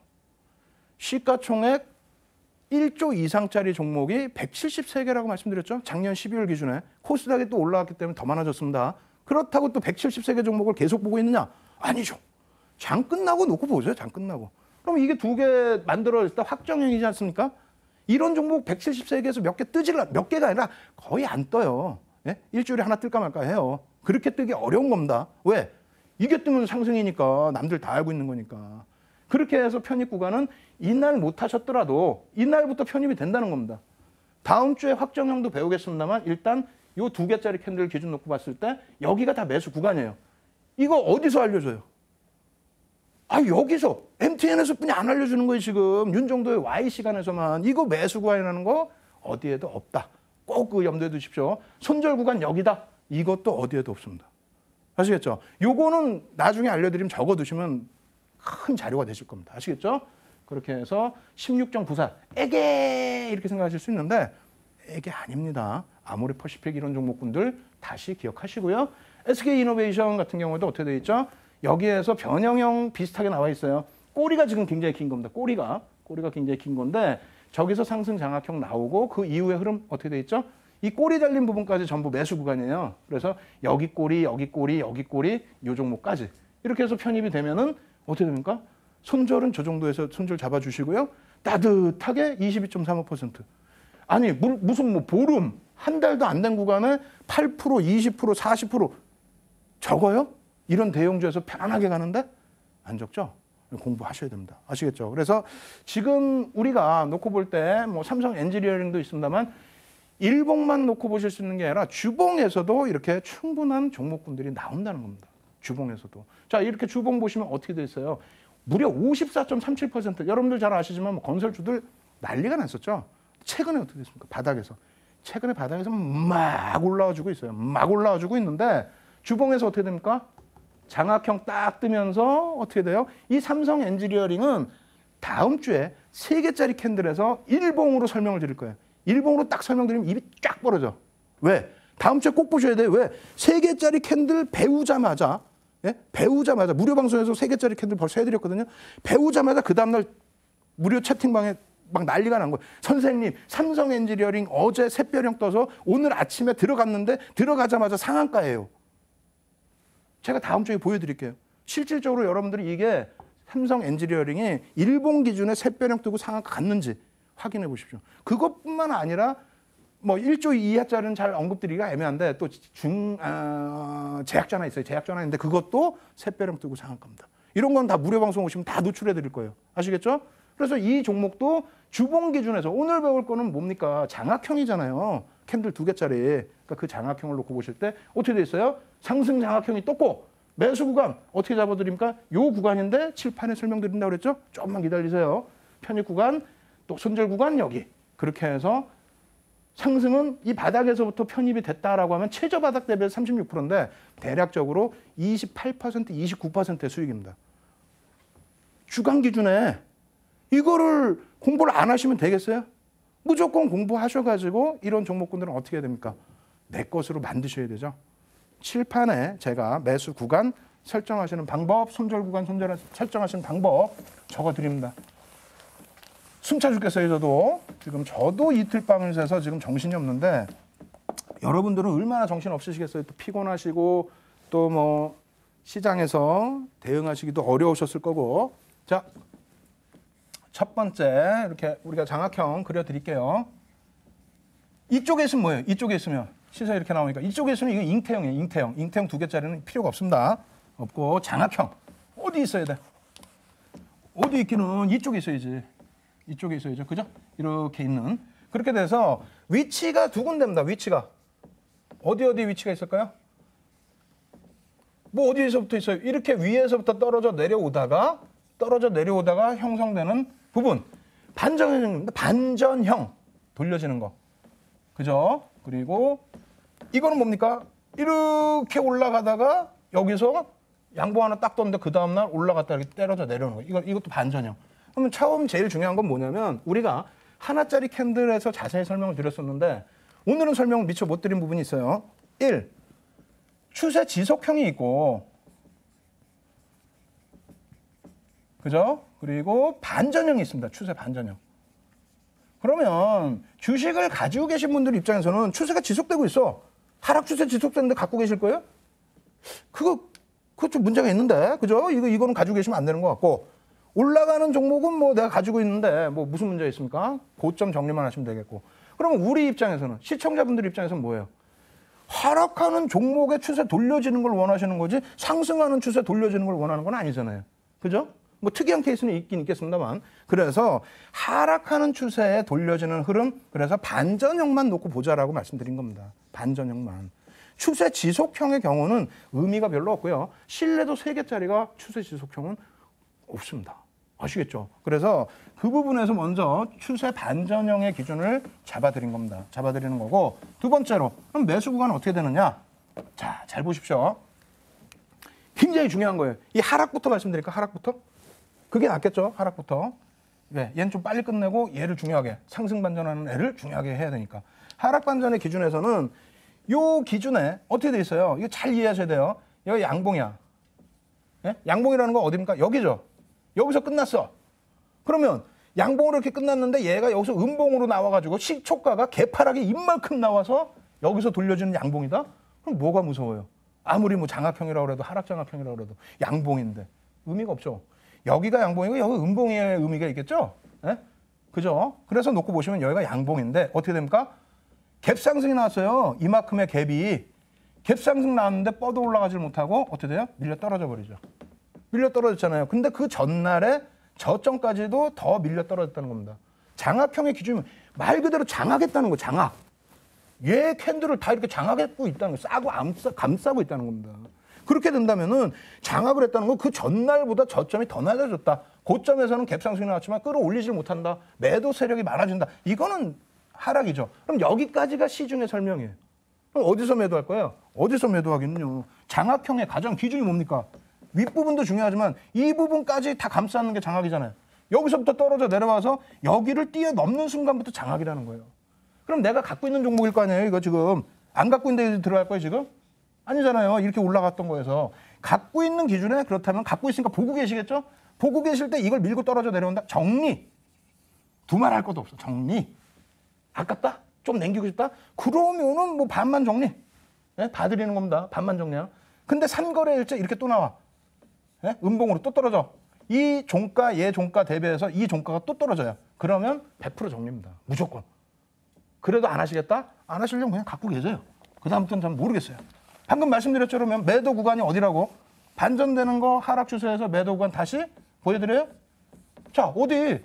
시가총액 1조 이상짜리 종목이 173개라고 말씀드렸죠. 작년 12월 기준에. 코스닥이 또 올라왔기 때문에 더 많아졌습니다. 그렇다고 또 173개 종목을 계속 보고 있느냐? 아니죠. 장 끝나고 놓고 보세요. 장 끝나고. 그럼 이게 2개 만들어질 때 확정형이지 않습니까? 이런 종목 173개에서 몇 개 몇 개가 아니라 거의 안 떠요. 예? 일주일에 하나 뜰까 말까 해요. 그렇게 뜨기 어려운 겁니다. 왜? 이게 뜨면 상승이니까 남들 다 알고 있는 거니까. 그렇게 해서 편입 구간은 이날 못 하셨더라도 이날부터 편입이 된다는 겁니다. 다음 주에 확정형도 배우겠습니다만 일단 요 2개짜리 캔들 기준 놓고 봤을 때 여기가 다 매수 구간이에요. 이거 어디서 알려줘요? 여기서 MTN에서 뿐이 안 알려주는 거예요. 지금 윤정도의 Y 시간에서만. 이거 매수 구간이라는 거 어디에도 없다. 꼭 그 염두에 두십시오. 손절 구간 여기다. 이것도 어디에도 없습니다. 아시겠죠? 요거는 나중에 알려드리면 적어두시면 큰 자료가 되실 겁니다. 아시겠죠? 그렇게 해서 16.94 에게 이렇게 생각하실 수 있는데 에게 아닙니다. 아모레 퍼시픽 이런 종목군들 다시 기억하시고요. SK이노베이션 같은 경우도 어떻게 되어 있죠? 여기에서 변형형 비슷하게 나와 있어요. 꼬리가 지금 굉장히 긴 겁니다. 꼬리가 굉장히 긴 건데 저기서 상승 장악형 나오고 그 이후의 흐름 어떻게 되어 있죠? 이 꼬리 달린 부분까지 전부 매수 구간이에요. 그래서 여기 꼬리, 여기 꼬리, 여기 꼬리, 요 종목까지 이렇게 해서 편입이 되면은 어떻게 됩니까? 손절은 저 정도에서 손절 잡아주시고요. 따뜻하게 22.35%. 아니 무슨 뭐 보름 한 달도 안 된 구간에 8%, 20%, 40% 적어요? 이런 대형주에서 편안하게 가는데 안 적죠? 공부하셔야 됩니다. 아시겠죠? 그래서 지금 우리가 놓고 볼 때 뭐 삼성 엔지니어링도 있습니다만 일봉만 놓고 보실 수 있는 게 아니라 주봉에서도 이렇게 충분한 종목군들이 나온다는 겁니다. 주봉에서도. 자, 이렇게 주봉 보시면 어떻게 돼 있어요? 무려 54.37%. 여러분들 잘 아시지만 뭐 건설주들 난리가 났었죠. 최근에 어떻게 됐습니까? 바닥에서. 최근에 바닥에서 막 올라와주고 있어요. 막 올라와주고 있는데 주봉에서 어떻게 됩니까? 장악형 딱 뜨면서 어떻게 돼요? 이 삼성 엔지니어링은 다음 주에 3개짜리 캔들에서 일봉으로 설명을 드릴 거예요. 일봉으로 딱 설명드리면 입이 쫙 벌어져. 왜? 다음 주에 꼭 보셔야 돼요. 왜? 3개짜리 캔들 배우자마자, 예? 배우자마자, 무료 방송에서 3개짜리 캔들 벌써 해드렸거든요. 배우자마자 그 다음날 무료 채팅방에 막 난리가 난 거예요. 선생님, 삼성 엔지니어링 어제 샛별형 떠서 오늘 아침에 들어갔는데 들어가자마자 상한가예요. 제가 다음 주에 보여드릴게요. 실질적으로 여러분들이 이게 삼성 엔지니어링이 일본 기준에 샛별형 뜨고 상한가 갔는지 확인해 보십시오. 그것뿐만 아니라 뭐 1조 이하짜리는 잘 언급드리기가 애매한데 또 제약전화 있어요. 제약전화 있는데 그것도 샛별형 뜨고 상한가입니다. 이런 건 다 무료 방송 오시면 다 노출해 드릴 거예요. 아시겠죠? 그래서 이 종목도 주봉 기준에서 오늘 배울 거는 뭡니까? 장악형이잖아요. 캔들 2개짜리. 그러니까 그 장악형을 놓고 보실 때 어떻게 돼 있어요? 상승 장악형이 떴고 매수 구간 어떻게 잡아드립니까? 요 구간인데 칠판에 설명드린다고 그랬죠? 조금만 기다리세요. 편입 구간 또 손절 구간 여기. 그렇게 해서 상승은 이 바닥에서부터 편입이 됐다라고 하면 최저 바닥 대비해서 36%인데 대략적으로 28%, 29%의 수익입니다. 주간 기준에 이거를 공부를 안 하시면 되겠어요? 무조건 공부하셔가지고 이런 종목군들은 어떻게 해야 됩니까? 내 것으로 만드셔야 되죠. 칠판에 제가 매수 구간 설정하시는 방법, 손절 구간 설정하시는 방법 적어드립니다. 숨차 죽겠어요, 저도. 지금 저도 이틀 밤을 새서 지금 정신이 없는데 여러분들은 얼마나 정신 없으시겠어요? 또 피곤하시고 또 뭐 시장에서 대응하시기도 어려우셨을 거고. 자, 첫 번째 이렇게 우리가 장악형 그려드릴게요. 이쪽에 있으면 뭐예요? 이쪽에 있으면 시세 이렇게 나오니까 이쪽에 있으면 이거 잉태형이에요. 잉태형. 잉태형 2개짜리는 필요가 없습니다. 없고 장악형. 어디 있어야 돼? 어디 있기는 이쪽에 있어야지. 이쪽에 있어야죠. 그죠? 이렇게 있는. 그렇게 돼서 위치가 2군데입니다. 위치가. 어디 위치가 있을까요? 뭐 어디에서부터 있어요? 이렇게 위에서부터 떨어져 내려오다가 형성되는 부분. 반전형입니다. 반전형. 돌려지는 거. 그죠? 그리고 이거는 뭡니까? 이렇게 올라가다가 여기서 양봉 하나 딱 떴는데 그 다음날 올라갔다 이렇게 때려져 내려오는 거. 이것도 반전형. 그러면 처음 제일 중요한 건 뭐냐면 우리가 하나짜리 캔들에서 자세히 설명을 드렸었는데 오늘은 설명을 미처 못 드린 부분이 있어요. 1. 추세 지속형이 있고 그죠? 그리고 반전형이 있습니다. 추세 반전형. 그러면 주식을 가지고 계신 분들 입장에서는 추세가 지속되고 있어. 하락 추세 지속되는데 갖고 계실 거예요? 그거 좀 문제가 있는데. 그죠? 이거는 가지고 계시면 안 되는 것 같고 올라가는 종목은 뭐 내가 가지고 있는데 뭐 무슨 문제가 있습니까? 고점 정리만 하시면 되겠고. 그러면 우리 입장에서는 시청자분들 입장에서는 뭐예요? 하락하는 종목의 추세 돌려지는 걸 원하시는 거지 상승하는 추세 돌려지는 걸 원하는 건 아니잖아요. 그죠? 뭐 특이한 케이스는 있긴 있겠습니다만 그래서 하락하는 추세에 돌려지는 흐름 그래서 반전형만 놓고 보자라고 말씀드린 겁니다. 반전형만. 추세 지속형의 경우는 의미가 별로 없고요. 신뢰도 3개짜리가 추세 지속형은 없습니다. 아시겠죠? 그래서 그 부분에서 먼저 추세 반전형의 기준을 잡아드린 겁니다. 잡아드리는 거고 두 번째로 그럼 매수 구간은 어떻게 되느냐? 자, 잘 보십시오. 굉장히 중요한 거예요. 이 하락부터 말씀드릴까? 하락부터? 그게 낫겠죠? 하락부터. 네, 얘는 좀 빨리 끝내고 얘를 중요하게 상승 반전하는 애를 중요하게 해야 되니까. 하락 반전의 기준에서는 요 기준에 어떻게 돼 있어요? 이거 잘 이해하셔야 돼요. 여기 양봉이야. 예? 양봉이라는 건 어디입니까? 여기죠. 여기서 끝났어. 그러면 양봉으로 이렇게 끝났는데 얘가 여기서 음봉으로 나와가지고 시초가가 개파락이 입만큼 나와서 여기서 돌려주는 양봉이다? 그럼 뭐가 무서워요? 아무리 뭐 장악형이라고 그래도 하락장악형이라고 그래도 양봉인데 의미가 없죠. 여기가 양봉이고 여기 음봉의 의미가 있겠죠? 예? 그죠? 그래서 놓고 보시면 여기가 양봉인데 어떻게 됩니까? 갭상승이 나왔어요. 이만큼의 갭이. 갭상승 나왔는데 뻗어 올라가질 못하고 어떻게 돼요? 밀려 떨어져 버리죠. 밀려 떨어졌잖아요. 근데 그 전날에 저점까지도 더 밀려 떨어졌다는 겁니다. 장악형의 기준이면 말 그대로 장악했다는 거, 장악. 얘 캔들을 다 이렇게 장악하고 있다는 거, 싸고 감싸고 있다는 겁니다. 그렇게 된다면은 장악을 했다는 건 그 전날보다 저점이 더 낮아졌다. 고점에서는 갭상승이 나왔지만 끌어올리질 못한다. 매도 세력이 많아진다. 이거는 하락이죠. 그럼 여기까지가 시중의 설명이에요. 그럼 어디서 매도할 거예요? 어디서 매도하겠는요? 장악형의 가장 기준이 뭡니까? 윗부분도 중요하지만 이 부분까지 다 감싸는 게 장악이잖아요. 여기서부터 떨어져 내려와서 여기를 뛰어넘는 순간부터 장악이라는 거예요. 그럼 내가 갖고 있는 종목일 거 아니에요? 이거 지금 안 갖고 있는데 들어갈 거예요 지금? 아니잖아요. 이렇게 올라갔던 거에서. 갖고 있는 기준에 그렇다면 갖고 있으니까 보고 계시겠죠? 보고 계실 때 이걸 밀고 떨어져 내려온다? 정리. 두말할 것도 없어. 정리. 아깝다? 좀 남기고 싶다? 그러면은 뭐 반만 정리. 네? 다 드리는 겁니다. 반만 정리야. 근데 3거래일째 이렇게 또 나와. 네? 음봉으로 또 떨어져. 이 종가, 얘 종가 대비해서 이 종가가 또 떨어져요. 그러면 100% 정리입니다. 무조건. 그래도 안 하시겠다? 안 하시려면 그냥 갖고 계세요. 그다음부터는 전 모르겠어요. 방금 말씀드렸죠. 그러면 매도 구간이 어디라고? 반전되는 거 하락 추세에서 매도 구간 다시 보여드려요? 자, 어디?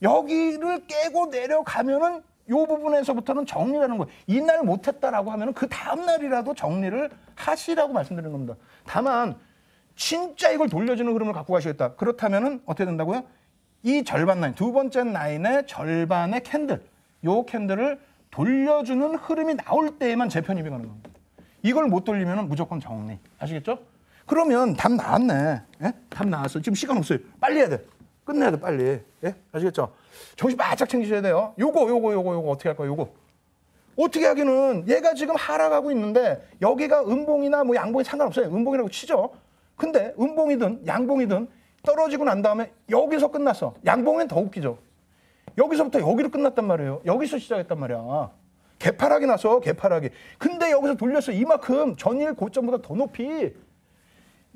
여기를 깨고 내려가면은 요 부분에서부터는 정리라는 거예요. 이날 못했다라고 하면은 그 다음 날이라도 정리를 하시라고 말씀드리는 겁니다. 다만 진짜 이걸 돌려주는 흐름을 갖고 가시겠다. 그렇다면은 어떻게 된다고요? 이 절반 라인, 두 번째 라인의 절반의 캔들, 요 캔들을 돌려주는 흐름이 나올 때에만 재편입이 가는 겁니다. 이걸 못 돌리면은 무조건 정리. 아시겠죠? 그러면 답 나왔네. 예? 답 나왔어. 지금 시간 없어요. 빨리 해야 돼. 끝내야 돼, 빨리. 예? 아시겠죠? 정신 바짝 챙기셔야 돼요. 요거 어떻게 할 거예요, 요거. 어떻게 하기는 얘가 지금 하락하고 있는데 여기가 음봉이나 뭐 양봉이 상관없어요. 음봉이라고 치죠. 근데 음봉이든 양봉이든 떨어지고 난 다음에 여기서 끝났어. 양봉은 더 웃기죠. 여기서부터 여기로 끝났단 말이에요. 여기서 시작했단 말이야. 개파락이 나서 개파락이. 근데 여기서 돌렸어. 이만큼 전일 고점보다 더 높이.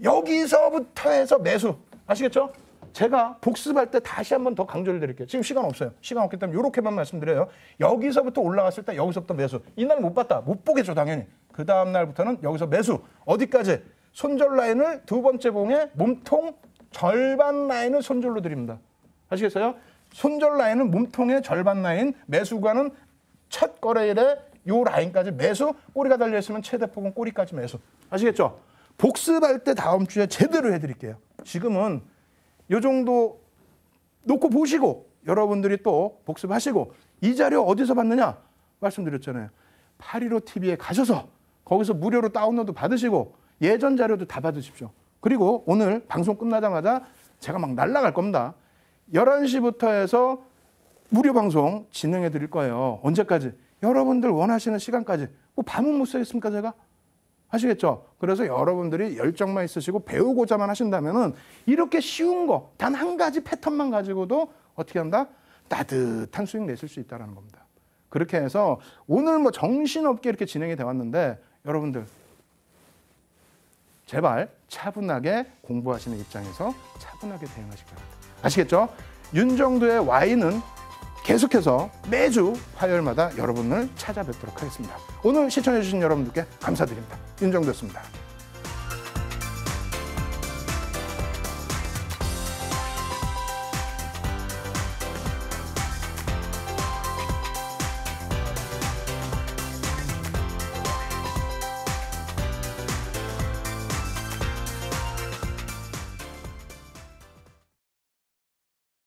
여기서부터 해서 매수. 아시겠죠? 제가 복습할 때 다시 한번 더 강조를 드릴게요. 지금 시간 없어요. 시간 없기 때문에 이렇게만 말씀드려요. 여기서부터 올라갔을 때 여기서부터 매수. 이날 못 봤다. 못 보겠죠, 당연히. 그 다음 날부터는 여기서 매수. 어디까지? 손절 라인을 두 번째 봉에 몸통 절반 라인을 손절로 드립니다. 아시겠어요? 손절 라인은 몸통의 절반 라인, 매수가는 첫 거래일에 요 라인까지 매수, 꼬리가 달려있으면 최대폭은 꼬리까지 매수. 아시겠죠? 복습할 때 다음 주에 제대로 해드릴게요. 지금은 요 정도 놓고 보시고 여러분들이 또 복습하시고 이 자료 어디서 받느냐? 말씀드렸잖아요. 815TV에 가셔서 거기서 무료로 다운로드 받으시고 예전 자료도 다 받으십시오. 그리고 오늘 방송 끝나자마자 제가 막 날아갈 겁니다. 11시부터 해서 무료 방송 진행해 드릴 거예요. 언제까지? 여러분들 원하시는 시간까지. 뭐 밤은 못 새겠습니까, 제가? 아시겠죠? 그래서 여러분들이 열정만 있으시고 배우고자만 하신다면은 이렇게 쉬운 거, 단 한 가지 패턴만 가지고도 어떻게 한다? 따뜻한 수익 내실 수 있다는 겁니다. 그렇게 해서 오늘 뭐 정신없게 이렇게 진행이 되어 왔는데 여러분들 제발 차분하게 공부하시는 입장에서 차분하게 대응하시기 바랍니다. 아시겠죠? 윤정두의 Y는 계속해서 매주 화요일마다 여러분을 찾아뵙도록 하겠습니다. 오늘 시청해주신 여러분들께 감사드립니다. 윤정두였습니다.